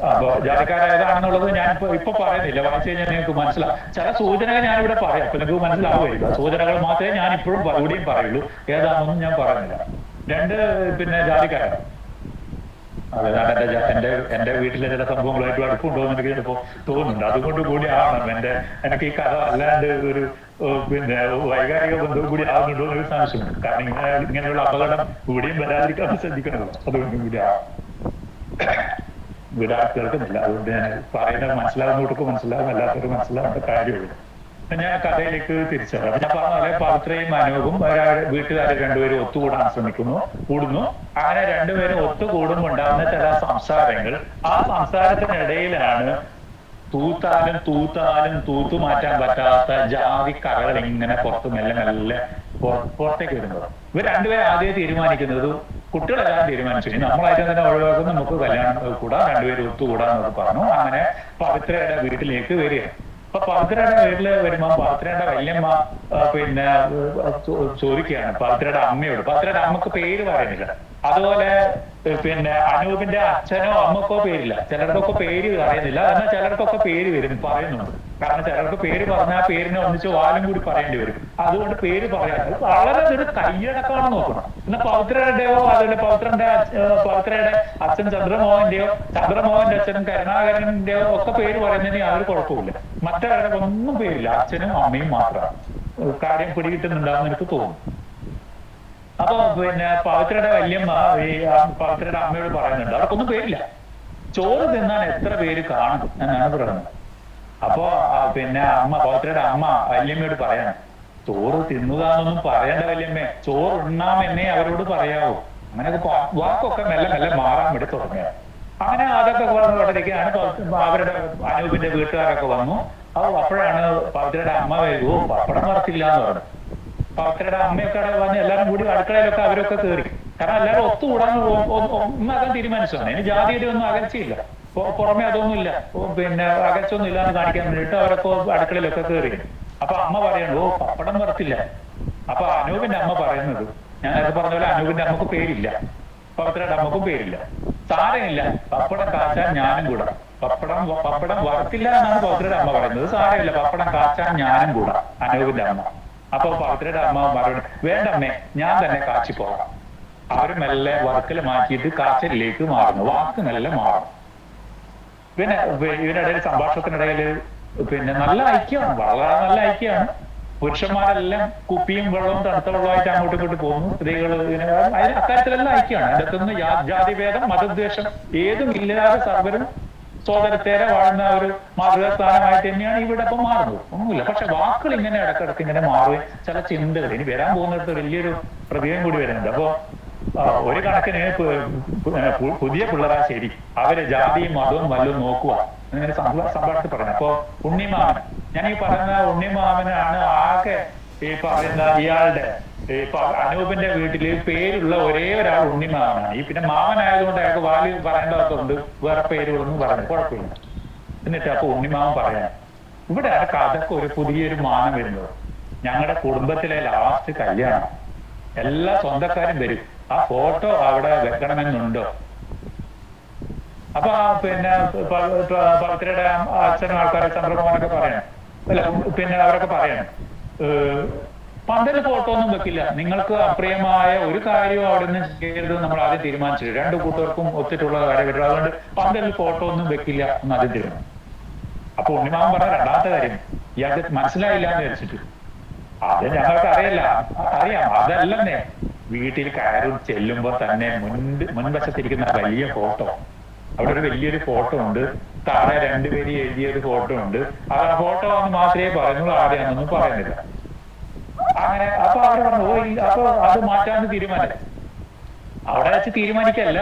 അപ്പൊ ജാതിക്കാർ ഏതാണെന്നുള്ളത് ഞാൻ ഇപ്പൊ പറയുന്നില്ല, വായിച്ചു കഴിഞ്ഞാൽ നിങ്ങൾക്ക് മനസ്സിലാവും. ചില സൂചനകൾ ഞാനിവിടെ പറയാം, അപ്പൊ നിങ്ങൾക്ക് മനസ്സിലാവുമായിരിക്കും. സൂചനകൾ മാത്രമേ ഞാൻ ഇപ്പോഴും ഇവിടെയും പറയുള്ളൂ, ഏതാണെന്നൊന്നും ഞാൻ പറയുന്നില്ല. രണ്ട് ജാതിക്കാരാണ്. അതെ, എന്റെ വീട്ടിലെ ചില സംഭവങ്ങളായിട്ട് അടുപ്പുണ്ടോ എന്ന് എനിക്ക് ചിലപ്പോ തോന്നുന്നുണ്ട്. അതുകൊണ്ട് കൂടിയാണ് എനിക്ക് ഈ കഥ അല്ലാണ്ട് ഒരു വൈകാരിക ബന്ധവും കൂടി ആകുന്നുണ്ടോ എന്നൊരു സംശയമുണ്ട്. കാരണം ഇങ്ങനെയുള്ള അപകടം ഇവിടെയും വരാതിരിക്കാൻ ശ്രദ്ധിക്കണമല്ലോ. അതുകൊണ്ടും കൂടിയാണ് ഇവിടെ കേൾക്കുന്നില്ല. അതുകൊണ്ട് ഞാൻ പറയുന്നത് മനസ്സിലാകുന്നവർക്ക് മനസ്സിലാകും, അല്ലാത്തവർക്ക് മനസ്സിലാവേണ്ട കാര്യമുള്ളൂ. ഞാൻ കഥയിലേക്ക് തിരിച്ചു വരാം. ഞാൻ പറഞ്ഞ പോലെ പവിത്രയും അനൂപും വീട്ടുകാർ രണ്ടുപേരും ഒത്തുകൂടാൻ കൂടുന്നു. അങ്ങനെ രണ്ടുപേരും ഒത്തുകൂടുമ്പോൾ ഉണ്ടാകുന്ന ചില സംസാരങ്ങൾ, ആ സംസാരത്തിനിടയിലാണ് തൂത്താലും തൂത്തു മാറ്റാൻ പറ്റാത്ത ജാതി കറകൾ ഇങ്ങനെ പുറത്ത് മെല്ലെ പുറത്തേക്ക് വരുന്നത്. ഇവർ രണ്ടുപേരും ആദ്യം തീരുമാനിക്കുന്നത്, കുട്ടികളെല്ലാം തീരുമാനിച്ചു നമ്മളായിട്ട് തന്നെ ഒഴിവാക്കും, നമുക്ക് കല്യാണം കൂടാം, രണ്ടുപേരും ഒത്തുകൂടാന്നൊക്കെ പറഞ്ഞു. അങ്ങനെ പവിത്രയുടെ വീട്ടിലേക്ക് വരികയാണ്. അപ്പൊ പവിത്രയുടെ വീട്ടില് വരുമ്പോ പവിത്രയുടെ വല്യമ്മ ചോദിക്കുകയാണ് പവിത്രയുടെ അമ്മയോട്. പവിത്രയുടെ അമ്മക്ക് പേര് പറയുന്നില്ല. അതുപോലെ പിന്നെ അനൂപിന്റെ അച്ഛനോ അമ്മക്കോ പേരില്ല, ചിലർക്കൊക്കെ പേര് അറിയുന്നില്ല, എന്നാൽ ചിലർക്കൊക്കെ പേര് വരും പറയുന്നുണ്ട്. കാരണം ചിലർക്ക് പേര് പറഞ്ഞാൽ പേരിനെ ഒന്നിച്ച് വാലും കൂടി പറയേണ്ടി വരും. അതുകൊണ്ട് പേര് പറയാതെ വളരെ ഒരു കൈയടക്കമാണെന്ന് നോക്കണം. പിന്നെ പവിത്രയുടെയോ അതുപോലെ പവിത്രയുടെ അച്ഛൻ ചന്ദ്രമോഹന്റെയോ ചന്ദ്രമോഹന്റെ അച്ഛൻ കരുണാകരന്റെയോ ഒക്കെ പേര് പറയുന്നതിന് യാതൊരു കുഴപ്പമില്ല. മറ്റവരുടെ ഒന്നും പേരില്ല, അച്ഛനും അമ്മയും മാത്രമാണ്. കാര്യം പിടികിട്ടുന്നുണ്ടാവും എനിക്ക് തോന്നുന്നു. അപ്പൊ പിന്നെ പവിത്രയുടെ വല്യമ്മ ഈ പവിത്രയുടെ അമ്മയോട് പറയുന്നുണ്ട് അവർക്കൊന്നും പേരില്ല, ചോറ് തിന്നാൻ എത്ര പേര് കാണും എന്നാണ് പറയുന്നത്. അപ്പൊ പിന്നെ പവിത്രയുടെ അമ്മ വല്യമ്മയോട് പറയണം, ചോറ് തിന്നുക എന്നൊന്നും പറയേണ്ട വല്യമ്മേ, ചോറ് ഉണ്ണാമെന്നേ അവരോട് പറയാവൂ. അങ്ങനെയൊക്കെ വാക്കൊക്കെ മെല്ലെ മെല്ലെ മാറാൻ വേണ്ടി തുടങ്ങിയ. അങ്ങനെ അതൊക്കെ വളരെയൊക്കെയാണ് അവരുടെ അനൂപിന്റെ വീട്ടുകാരൊക്കെ വന്നു. അപ്പോഴാണ് പവിത്രയുടെ അമ്മ വരുമോ പപ്പടം വറത്തില്ല എന്ന് പറഞ്ഞു. പവിത്രയുടെ അമ്മയൊക്കെ അവിടെ വന്ന് എല്ലാവരും കൂടി അടുക്കളയിലൊക്കെ അവരൊക്കെ കയറി. കാരണം എല്ലാവരും ഒത്തുകൂടാൻ ഒന്നാക്കാൻ തീരുമാനിച്ചതാണ്. അതിന് ജാതിയുടെ ഒന്നും അകൽച്ചയില്ല, പുറമെ അതൊന്നുമില്ല, പിന്നെ അകൽച്ചൊന്നും ഇല്ലാന്ന് കാണിക്കാൻ വേണ്ടിയിട്ട് അവരൊക്കെ അടുക്കളയിലൊക്കെ കയറി. അപ്പൊ അമ്മ പറയണു ഓ പപ്പടം വറത്തില്ല. അപ്പൊ അനൂപിന്റെ അമ്മ പറയുന്നത്, ഞാൻ നേരത്തെ പറഞ്ഞ പോലെ അനൂപിന്റെ അമ്മക്ക് പേരില്ല, പവിത്രയുടെ അമ്മക്കും പേരില്ല. സാരമില്ല, പപ്പടം കാച്ചാൻ ഞാനും കൂടാ. പപ്പടം വറത്തില്ല എന്നാണ് പവിത്രയുടെ അമ്മ പറയുന്നത്. സാരമില്ല, പപ്പടം കാച്ചാൻ ഞാനും കൂടാ, അനൂപിന്റെ അമ്മ. അപ്പൊ പവിത്രയുടെ അമ്മ മറുപടി, വേണ്ടമ്മേ ഞാൻ തന്നെ കാച്ചി പോകാം. അവര് മെല്ലെ വറുക്കല് മാറ്റിയിട്ട് കാച്ചലിലേക്ക് മാറുന്നു. വാക്ക് മെല്ലെ മാറും. പിന്നെ ഇതിനിടയിൽ സംഭാഷണത്തിനിടയിൽ പിന്നെ നല്ല ഐക്യമാണ്, വളരെ നല്ല ഐക്യമാണ്. പുരുഷന്മാരെല്ലാം കുപ്പിയും വെള്ളവും തണുത്ത വെള്ളമായിട്ട് അങ്ങോട്ടും ഇങ്ങോട്ട് പോകുന്നു. സ്ത്രീകൾ അക്കാര്യത്തിലെല്ലാം ഐക്യമാണ്. അതിൻ്റെ അകത്തുനിന്ന് ജാതിഭേദം മതദ്വേഷം ഏതും ഇല്ലാതെ സർവരും സോദരത്തേരെ വാഴുന്ന ഒരു മാതൃകാസ്ഥാനമായിട്ട് തന്നെയാണ് ഇവിടെ ഇപ്പം മാറുന്നത്. ഒന്നുമില്ല. പക്ഷെ വാക്കുകൾ ഇങ്ങനെ ഇടക്കിടക്ക് ഇങ്ങനെ മാറുകയും ചില ചിന്തകൾ ഇനി വരാൻ പോകുന്നിടത്ത് വലിയൊരു പ്രതീകം കൂടി വരുന്നുണ്ട്. അപ്പോ ഒരു കണക്കിന് പുതിയ പിള്ളേരാ ശരി, അവര് ജാതിയും മതവും വല്ലതും നോക്കുക എന്നിങ്ങനെ സംഭാഷണത്തിൽ പറഞ്ഞു. അപ്പോ ഉണ്ണിമാമൻ, ഞാൻ ഈ പറയുന്ന ഉണ്ണിമാമനാണ് ആകെ ഈ പറയുന്ന ഇയാളുടെ അനൂപിന്റെ വീട്ടില് പേരുള്ള ഒരേ ഒരാൾ ഉണ്ണിമാമനാണ്. ഈ പിന്നെ മാമനായതുകൊണ്ട് അയാൾക്ക് വാല് പറയേണ്ടതൊക്കെ വേറെ പേരുകളൊന്നും പറഞ്ഞു കുഴപ്പമില്ല. എന്നിട്ട് അപ്പൊ ഉണ്ണിമാമൻ പറയാൻ, ഇവിടെയാണ് കഥക്ക് ഒരു പുതിയൊരു മാനം വരുന്നത്. ഞങ്ങളുടെ കുടുംബത്തിലെ ലാസ്റ്റ് കല്യാണം, എല്ലാ സ്വന്തക്കാരും വരും, ആ ഫോട്ടോ അവിടെ വെക്കണമെന്നുണ്ടോ? അപ്പൊ പിന്നെ പവിത്രയുടെ അച്ഛനും ആൾക്കാരെ ചന്ദ്രമോഹനൊക്കെ പറയണം, അല്ല പിന്നെ അവരൊക്കെ പറയണം, പന്തല് ഫോട്ടോ ഒന്നും വെക്കില്ല, നിങ്ങൾക്ക് അപ്രിയമായ ഒരു കാര്യവും അവിടെ നിന്ന് ചെയ്യരുത് നമ്മൾ ആദ്യം തീരുമാനിച്ചു. രണ്ടു കൂട്ടർക്കും ഒത്തിട്ടുള്ള കാര്യം പറ്റും, അതുകൊണ്ട് പന്തലിൽ ഫോട്ടോ ഒന്നും വെക്കില്ല എന്ന് ആദ്യം തീരുമാനം. അപ്പൊ ഉണ്ണിമാവൻ പറഞ്ഞ രണ്ടാമത്തെ കാര്യം ഇയാൾക്ക് മനസ്സിലായില്ല എന്ന് വിചാരിച്ചിട്ട്, അത് ഞങ്ങൾക്ക് അറിയാം അതല്ലെന്നേ, വീട്ടിൽ കയറി ചെല്ലുമ്പോ തന്നെ മുൻവശത്തിരിക്കുന്ന വലിയ ഫോട്ടോ, അവിടെ ഒരു വലിയൊരു ഫോട്ടോ ഉണ്ട്, താഴെ രണ്ടുപേര് എഴുതിയ ഒരു ഫോട്ടോ ഉണ്ട്. ആ ഫോട്ടോ എന്ന് മാത്രമേ പറയുന്നുള്ളൂ, ആരെയാണെന്നൊന്നും പറയുന്നില്ല. അങ്ങനെ അപ്പൊ അവര് പറഞ്ഞു ഓ അപ്പൊ അത് മാറ്റാന്ന് തീരുമാനിച്ചു. അവിടെ വെച്ച് തീരുമാനിക്കല്ല,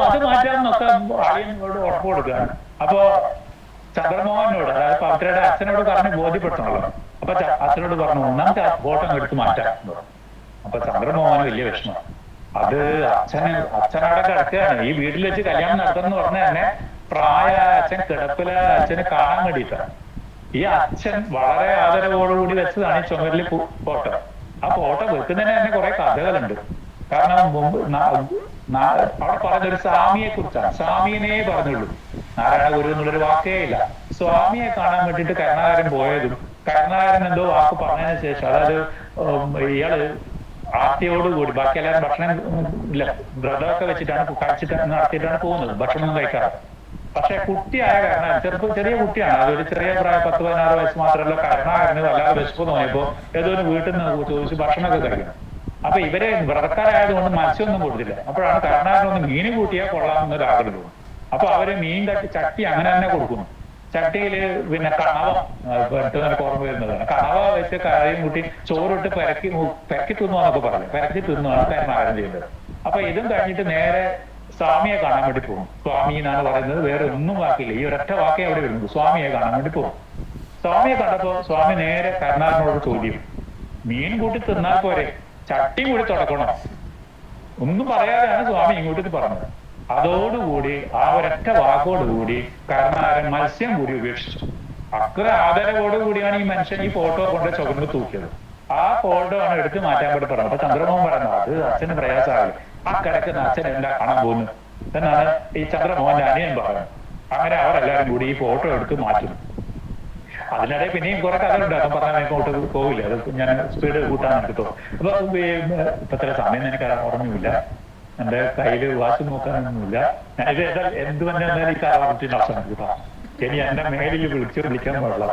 അത് മാറ്റാമെന്നൊക്കെ ആളിയോട് ഉറപ്പ് കൊടുക്കുകയാണ്. അപ്പൊ ചന്ദ്രമോഹനോട്, അതായത് പവിത്രയുടെ അച്ഛനോട് പറഞ്ഞ് ബോധ്യപ്പെടുത്തണല്ലോ. അപ്പൊ അച്ഛനോട് പറഞ്ഞു ഒന്നാമത്തെ ഫോട്ടോ എടുത്ത് മാറ്റാം എന്ന് പറഞ്ഞു. അപ്പൊ ചന്ദ്രമോഹന് വലിയ വിഷമം. അത് അച്ഛനവിടെ കിടക്കുകയാണ്, ഈ വീട്ടിൽ വെച്ച് കല്യാണം നടത്തുന്ന പറഞ്ഞ തന്നെ പ്രായ അച്ഛൻ കിടപ്പില അച്ഛനെ കാണാൻ വേണ്ടിയിട്ടാണ്. ഈ അച്ഛൻ വളരെ ആദരവോടുകൂടി വെച്ചതാണ് ഈ ചുമരില് ഫോട്ടോ. ആ ഫോട്ടോ വെക്കുന്നതിന് തന്നെ കുറെ കഥകളുണ്ട്. കാരണം മുമ്പ് അവിടെ പറഞ്ഞൊരു സ്വാമിയെ കുറിച്ചാണ്, സ്വാമിയെ പറഞ്ഞുള്ളൂ, നാരായണ ഗുരു എന്നുള്ളൊരു വാക്കേ ഇല്ല. സ്വാമിയെ കാണാൻ വേണ്ടിയിട്ട് കരുണാകരൻ പോയതും കരുണാകരൻ എന്തോ വാക്ക് പറഞ്ഞതിന് ശേഷം, അതായത് ഇയാള് ആർത്തിയോടുകൂടി ബാക്കി എല്ലാവരും ഭക്ഷണം ഇല്ല വ്രതമൊക്കെ വെച്ചിട്ടാണ് കഴിച്ചിട്ട് നടത്തിയിട്ടാണ് പോകുന്നത്, ഭക്ഷണം കഴിക്കാറ്. പക്ഷെ കുട്ടിയായ കരുണാകരൻ ചെറിയ കുട്ടിയാണ്, അതൊരു ചെറിയ പ്രായം 10-16 വയസ്സ് മാത്രമല്ല. കരുണാകരന് വല്ലാതെ വിശപ്പ് തോന്നിയപ്പോ ഏതോ ഒരു വീട്ടിൽ നിന്ന് ചോദിച്ച് ഭക്ഷണമൊക്കെ കഴിക്കണം. അപ്പൊ ഇവരെ വ്രതക്കാരായതുകൊണ്ട് മത്സ്യമൊന്നും കൊടുത്തില്ല. അപ്പോഴാണ് കരുണാകരൻ ഒന്ന് മീൻ കൂട്ടിയാൽ കൊള്ളാമെന്നൊരു ആഗ്രഹം തോന്നും. അപ്പൊ അവര് മീൻ ചട്ടി അങ്ങനെ തന്നെ കൊടുക്കുന്നു. ചട്ടിയില് പിന്നെ കണവ പെട്ടെന്ന് ഓർമ്മ വരുന്നതാണ്, കണവ വെച്ച് കറിയും കൂട്ടി ചോറിട്ട് പെരക്കി തിന്നുവാന്നൊക്കെ പറഞ്ഞു. പെരക്കി തിന്നുവാണ് കരുണാകരൻ ചെയ്യുന്നത്. അപ്പൊ ഇതും കഴിഞ്ഞിട്ട് നേരെ സ്വാമിയെ കാണാൻ വേണ്ടി പോകും. സ്വാമി എന്നാണ് പറയുന്നത്, വേറെ ഒന്നും വാക്കില്ല, ഈ ഒരൊറ്റ വാക്കേ അവിടെ വരുന്നു. സ്വാമിയെ കാണാൻ വേണ്ടി പോകും. സ്വാമിയെ കണ്ടപ്പോ സ്വാമി നേരെ കരുണാകരനോട് ചോദ്യം, മീൻ കൂട്ടി തിന്നാൽ പോരെ, ചട്ടി കൂടി തുടക്കണം? ഒന്നും പറയാതെയാണ് സ്വാമി ഇങ്ങോട്ട് പറഞ്ഞത്. അതോടുകൂടി ആ ഒരൊറ്റ വാക്കോടുകൂടി കരുണാകരൻ മത്സ്യം കൂടി ഉപേക്ഷിച്ചു. അത്ര ആദരവോടുകൂടിയാണ് ഈ മനുഷ്യൻ ഈ ഫോട്ടോ കൊണ്ട് ചുവന്ന് തൂക്കിയത്. ആ ഫോട്ടോ ആണ് എടുത്ത് മാറ്റാൻ വേണ്ടി പറഞ്ഞത്. അപ്പൊ ചന്ദ്രമോഹൻ പറയുന്നത് അത് അച്ഛന് പ്രയാസമാവില്ല, ആ കിടക്കുന്ന അച്ഛൻ എന്താ കാണാൻ പോകുന്നു, എന്നാണ് ഈ ചന്ദ്രമോഹന്റെ അനിയൻ പറയുന്നത്. അങ്ങനെ അവരെല്ലാരും കൂടി ഈ ഫോട്ടോ എടുത്ത് മാറ്റുന്നു. അതിനിടെ പിന്നെയും കുറെ കഥകളുണ്ട്, അതും പറഞ്ഞാൽ ഇങ്ങോട്ട് പോവില്ല, അത് ഞാൻ സ്പീഡ് കൂട്ടാൻ കിട്ടോ. അപ്പൊ ഇപ്പൊ ചില സമയം എനിക്ക് ഓർമ്മയില്ല, എന്റെ കയ്യില് വാച്ച് നോക്കാനൊന്നുമില്ല. ഇത് എന്ത് പറഞ്ഞാൽ ഈ കാലവർത്തിന്റെ അവസാനം കിട്ടാം. ഇനി എന്റെ മേലിൽ വിളിക്കാൻ പാടില്ല.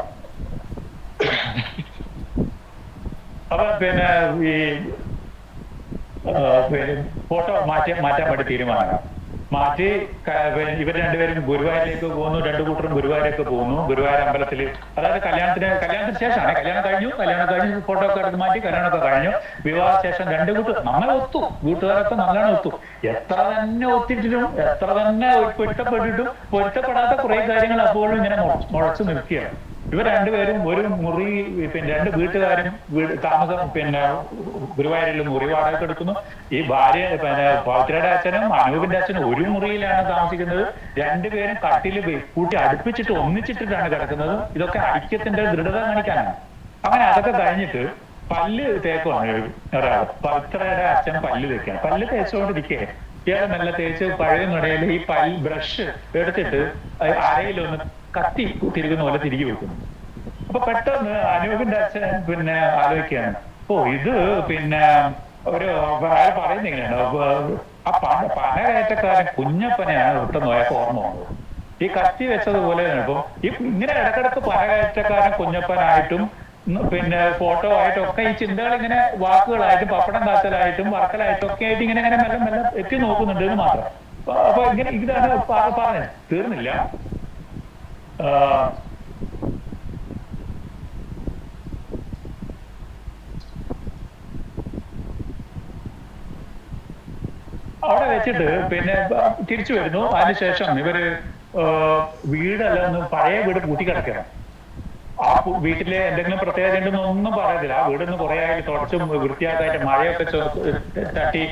അപ്പൊ പിന്നെ ഈ ഫോട്ടോ മാറ്റാൻ വേണ്ടി തീരുമാനം മാറ്റി. ഇവർ രണ്ടുപേരും ഗുരുവായൂരിലേക്ക് പോകുന്നു, രണ്ടു കൂട്ടരും ഗുരുവായൂരേക്ക് പോകുന്നു. ഗുരുവായൂർ അമ്പലത്തിൽ, അതായത് കല്യാണത്തിന് ശേഷമാണ്. കല്യാണം കഴിഞ്ഞു ഫോട്ടോ ഒക്കെ എടുത്ത് മാറ്റി, കല്യാണമൊക്കെ കഴിഞ്ഞു. വിവാഹ ശേഷം രണ്ടു കൂട്ടർ നന്നായി ഒത്തു, വീട്ടുകാരൊക്കെ നല്ലോണം ഒത്തു. എത്ര തന്നെ ഒത്തിട്ടിട്ടും എത്ര തന്നെ പൊരുത്തപ്പെടാത്ത കുറെ കാര്യങ്ങൾ അപ്പോഴും ഇങ്ങനെ മുളച്ചു നിൽക്കുകയാണ്. ഇവർ രണ്ടുപേരും ഒരു മുറി, പിന്നെ രണ്ട് വീട്ടുകാരും താമസം, പിന്നെ ഗുരുവായൂരിൽ മുറി വാടക എടുക്കുന്നു. ഈ ഭാര്യ, പിന്നെ പവിത്രയുടെ അച്ഛനും അനൂപിന്റെ അച്ഛനും ഒരു മുറിയിലാണ് താമസിക്കുന്നത്. രണ്ടുപേരും കട്ടിൽ കൂട്ടി അടുപ്പിച്ചിട്ട് ഒന്നിച്ചിട്ടിട്ടാണ് കിടക്കുന്നത്. ഇതൊക്കെ ഐക്യത്തിന്റെ ദൃഢത കാണിക്കാനാണ്. അങ്ങനെ അതൊക്കെ കഴിഞ്ഞിട്ട് പല്ല് തേക്കുവാണ് ഒരാൾ. പവിത്രയുടെ അച്ഛൻ പല്ല് തേക്കാണ്. പല്ല് തേച്ചുകൊണ്ടിരിക്കേ ഇയാളെ നല്ല തേച്ച് പഴയ നിടയിൽ ഈ ബ്രഷ് എടുത്തിട്ട് അരയിലൊന്ന് കത്തി തിരികുന്ന പോലെ തിരികെ വെക്കുന്നു. അപ്പൊ പെട്ടെന്ന് അനൂപിന്റെ അച്ഛൻ പിന്നെ ആലോചിക്കുകയാണ്, ഇത് പിന്നെ ഒരു പറയുന്ന എങ്ങനെയാണ്, ആ പന കയറ്റക്കാരൻ കുഞ്ഞപ്പനെയാണ് പെട്ടെന്ന് നോയപ്പോ ഓർമ്മ വന്നത്. ഈ കത്തി വെച്ചതുപോലെ ഇപ്പൊ ഇങ്ങനെ ഇടക്കിടക്ക് പന കയറ്റക്കാരൻ കുഞ്ഞപ്പനായിട്ടും പിന്നെ ഫോട്ടോ ആയിട്ടും ഒക്കെ ഈ ചിന്തകൾ ഇങ്ങനെ വാക്കുകളായിട്ടും പപ്പടം കാച്ചലായിട്ടും വറക്കലായിട്ടും ഒക്കെ ആയിട്ട് ഇങ്ങനെ മെല്ലെ മെല്ലെ എത്തി നോക്കുന്നുണ്ട് എന്ന് മാത്രം. അപ്പൊ ഇങ്ങനെ ഇതാണ് പറഞ്ഞത്. തീർന്നില്ല. അവിടെ വെച്ചിട്ട് പിന്നെ തിരിച്ചു വരുന്നു. അതിനുശേഷം ഇവര് വീടല്ല, ഒന്ന് പഴയ വീട് പൂട്ടിക്കിടക്കണം. ആ വീട്ടിലെ എന്തെങ്കിലും പ്രത്യേകത ഉണ്ടെന്ന് ഒന്നും പറയത്തില്ല. ആ വീടൊന്ന് കുറെ ആയിട്ട് തുടച്ചും വൃത്തിയാക്കായിട്ട് മഴയൊക്കെ തട്ടി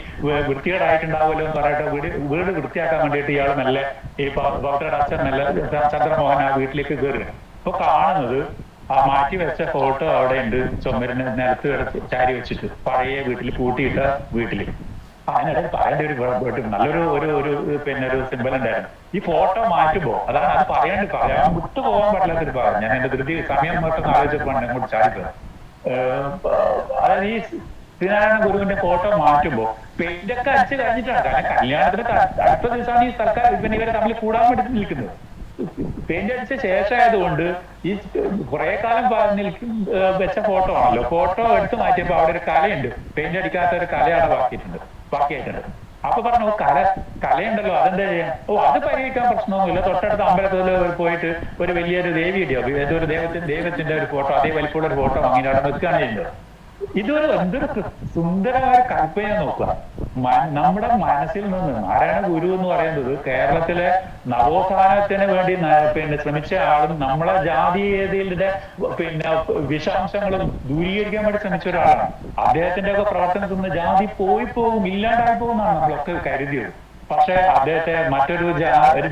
വൃത്തികേടായിട്ടുണ്ടാവുമല്ലോ എന്ന് പറയട്ടെ വീട് വൃത്തിയാക്കാൻ വേണ്ടിയിട്ട് ഇയാൾ മെല്ലെ ഈ ഭക്തരുടെ അച്ഛൻ മെല്ലെ ചന്ദ്രമോഹൻ ആ വീട്ടിലേക്ക് കയറുക. അപ്പൊ കാണുന്നത് ആ മാറ്റി വെച്ച ഫോട്ടോ അവിടെ ഉണ്ട്, ചുമരിന് നിലത്ത് കിടച്ച് ചാരി വെച്ചിട്ട്, പഴയ വീട്ടിൽ പൂട്ടിയിട്ട വീട്ടില്. അതിനിടയിൽ പറയേണ്ട ഒരു നല്ലൊരു ഒരു പിന്നെ ഒരു സിമ്പൽ ഉണ്ടായിരുന്നു. ഈ ഫോട്ടോ മാറ്റുമ്പോ അതാണ് അത് പറയാൻ വിട്ടുപോകാൻ പറ്റാത്തൊരു ഭാഗം. ഞാൻ എന്റെ ധൃതി സമയം മൊത്തം ആലോചിച്ചപ്പോഴാണ് അങ്ങോട്ട് ചാടിപ്പോയത്. അതായത് ഈ ശ്രീനാരായണ ഗുരുവിന്റെ ഫോട്ടോ മാറ്റുമ്പോ പെയിന്റ് ഒക്കെ അടിച്ച് കഴിഞ്ഞിട്ടാണ്. കാരണം കല്യാണത്തിന് അടുത്ത ദിവസമാണ് ഈ സർക്കാർ പിന്നെ ഇവരെ തമ്മിൽ കൂടാൻ വേണ്ടി നിൽക്കുന്നത്. പെയിന്റ് അടിച്ച ശേഷമായതുകൊണ്ട് ഈ കുറെ കാലം വെച്ച ഫോട്ടോ ആണല്ലോ. ഫോട്ടോ എടുത്ത് മാറ്റിയപ്പോ അവിടെ ഒരു കലയുണ്ട്, പെയിന്റ് അടിക്കാത്ത ഒരു കലയാണ് ബാക്കിയായിട്ടുണ്ട്. അപ്പൊ പറഞ്ഞു കലയുണ്ടല്ലോ, അതെന്താ ചെയ്യാൻ? അത് പരിഹരിക്കാൻ പ്രശ്നമൊന്നുമില്ല. തൊട്ടടുത്ത അമ്പലത്തിൽ പോയിട്ട് ഒരു വലിയൊരു ദേവിയുടെയോ ഏതൊരു ദൈവത്തിന്റെ ഒരു ഫോട്ടോ, അതേ വലിപ്പമുള്ള ഒരു ഫോട്ടോ വാങ്ങിയിട്ട് അവിടെ വെക്കുകയാണ് ചെയ്യുന്നത്. ഇതൊരു എന്തൊരു സുന്ദരമായ കൽപ്പന നോക്കുക. നമ്മുടെ മനസ്സിൽ നിന്ന് നാരായണ ഗുരു എന്ന് പറയുന്നത് കേരളത്തിലെ നവോത്ഥാനത്തിന് വേണ്ടി പിന്നെ ശ്രമിച്ച ആളും നമ്മളെ ജാതീയതയുടെ പിന്നെ വിഷാംശങ്ങളും ദൂരീകരിക്കാൻ വേണ്ടി ശ്രമിച്ച ഒരാളാണ്. അദ്ദേഹത്തിന്റെ ഒക്കെ പ്രവർത്തനത്തിൽ നിന്ന് ജാതി പോകും, ഇല്ലാണ്ടായി പോകുന്നതാണ് നമ്മളൊക്കെ കരുതിയത്. പക്ഷെ അദ്ദേഹത്തെ മറ്റൊരു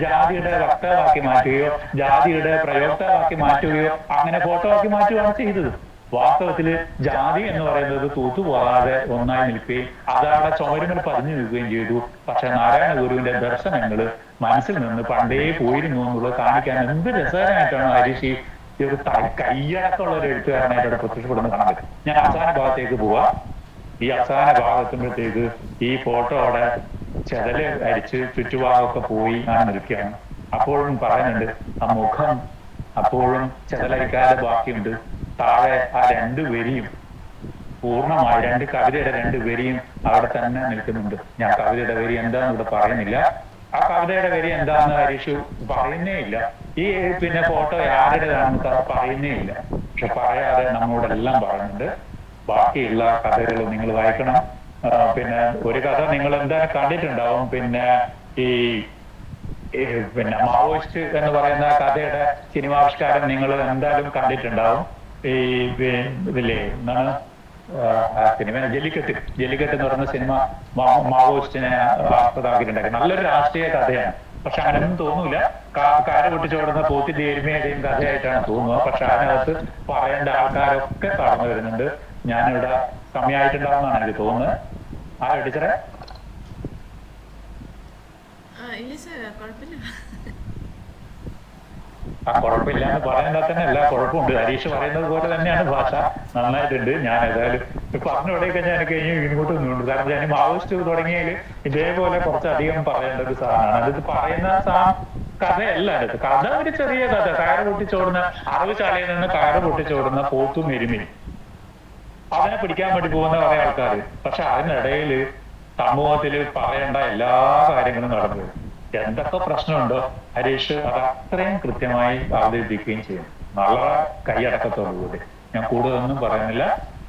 ജാതിയുടെ വക്താവാക്കി മാറ്റുകയോ ജാതിയുടെ പ്രയോക്താവാക്കി മാറ്റുകയോ അങ്ങനെ ഫോട്ടോ ആക്കി മാറ്റുകയാണ് ചെയ്തത്. വാസ്തവത്തില് ജാതി എന്ന് പറയുന്നത് തൂത്തുപോകാതെ ഒന്നായി നിൽക്കുകയും അതവിടെ ചുമരുകൾ പതിഞ്ഞു നിൽക്കുകയും ചെയ്തു. പക്ഷെ നാരായണ ഗുരുവിന്റെ ദർശനങ്ങള് മനസ്സിൽ നിന്ന് പണ്ടേ പോയിരുന്നു എന്നുള്ളത് കാണിക്കാൻ എന്ത് രസകരമായിട്ടാണ് ഹരീഷ് ഈ ഒരു കയ്യടക്കമുള്ള ഒരു എഴുത്തുകാരനായിട്ട് അവിടെ പ്രത്യക്ഷപ്പെടുന്നത് കാണാൻ പറ്റും. ഞാൻ അവസാന ഭാഗത്തേക്ക് പോവാ. ഈ അവസാന ഭാഗത്തുമ്പോഴത്തേക്ക് ഈ ഫോട്ടോ അവിടെ ചെതല് അരിച്ച് ചുറ്റുഭാഗമൊക്കെ പോയി ഞാൻ നിൽക്കുകയാണ്. അപ്പോഴും പറയുന്നുണ്ട് ആ മുഖം അപ്പോഴും ചെതലരിക്കാതെ ബാക്കിയുണ്ട്. താഴെ ആ രണ്ടു വരിയും പൂർണ്ണമായി കവിതയുടെ രണ്ട് വരിയും അവിടെ തന്നെ നിൽക്കുന്നുണ്ട്. ഞാൻ കവിതയുടെ വരി എന്താന്ന് ഇവിടെ പറയുന്നില്ല. ആ കവിതയുടെ വരി എന്താന്ന് ഹരീഷ് പറയുന്നേ ഇല്ല. ഈ പിന്നെ ഫോട്ടോ ആരുടേതാണെന്ന് പറയുന്നേ ഇല്ല. പക്ഷെ പറയാതെ നമ്മളോടെല്ലാം പറയുന്നുണ്ട്. ബാക്കിയുള്ള കഥകൾ നിങ്ങൾ വായിക്കണം. പിന്നെ ഒരു കഥ നിങ്ങൾ എന്തായാലും കണ്ടിട്ടുണ്ടാവും. പിന്നെ പിന്നെ മാവോയിസ്റ്റ് എന്ന് പറയുന്ന കഥയുടെ സിനിമാവിഷ്കാരം നിങ്ങൾ എന്തായാലും കണ്ടിട്ടുണ്ടാവും. ഈ ഇതില്ലേ എന്താണ് സിനിമ ജല്ലിക്കെട്ട് എന്ന് പറയുന്ന സിനിമ മാവോയിസ്റ്റിനെ ആസ്പദമാക്കിയിട്ടുണ്ടാക്കി. നല്ലൊരു രാഷ്ട്രീയ കഥയാണ്. പക്ഷെ അങ്ങനെയൊന്നും തോന്നൂല. കാര പൊട്ടിച്ചോടുന്ന പോത്തിന്റെ എരുമയുടെയും കഥയായിട്ടാണ് തോന്നുക. പക്ഷെ അതിനകത്ത് പറയേണ്ട ആൾക്കാരൊക്കെ കടന്നു വരുന്നുണ്ട്. ഞാനിവിടെ സമയമായിട്ടുണ്ടാവുന്നതാണ് എനിക്ക് തോന്നുന്നത്. ആ ടീച്ചറെ ഇല്ല സാർ, കുഴപ്പമില്ല. ആ കുഴപ്പമില്ല എന്ന് പറയുന്നത് തന്നെ എല്ലാ കുഴപ്പമുണ്ട്. ഹരീഷ് പറയുന്നത് പോലെ തന്നെയാണ് ഭാഷ, നന്നായിട്ടുണ്ട്. ഞാൻ ഏതായാലും പറഞ്ഞുവിടെയൊക്കെ ഞാൻ കഴിഞ്ഞ് ഇങ്ങോട്ട് നിന്നുണ്ട്. കാരണം ഞാൻ മാവോയിസ്റ്റ് തുടങ്ങിയതിൽ ഇതേപോലെ കുറച്ചധികം പറയേണ്ട ഒരു സാധനമാണ്. അത് പറയുന്ന കഥയല്ല. അത് കഥ ഒരു ചെറിയ കഥ, കയറ് പൊട്ടിച്ചോടുന്ന, അറവുശാലയിൽ നിന്ന് കയറ് പൊട്ടിച്ചോടുന്ന പോത്തും എരുമയും, അതിനെ പിടിക്കാൻ വേണ്ടി പോകുന്ന കുറെ ആൾക്കാർ. പക്ഷെ അതിനിടയിൽ സമൂഹത്തിൽ പറയേണ്ട എല്ലാ കാര്യങ്ങളും നടന്നു. എന്തൊക്കെ പ്രശ്നമുണ്ടോ ഹരീഷ് അത് അത്രയും കൃത്യമായി അവതരിപ്പിക്കുകയും ചെയ്യും, വളരെ കൈയടക്കത്തോടുകൂടി. ഞാൻ കൂടുതലൊന്നും പറയുന്നില്ല.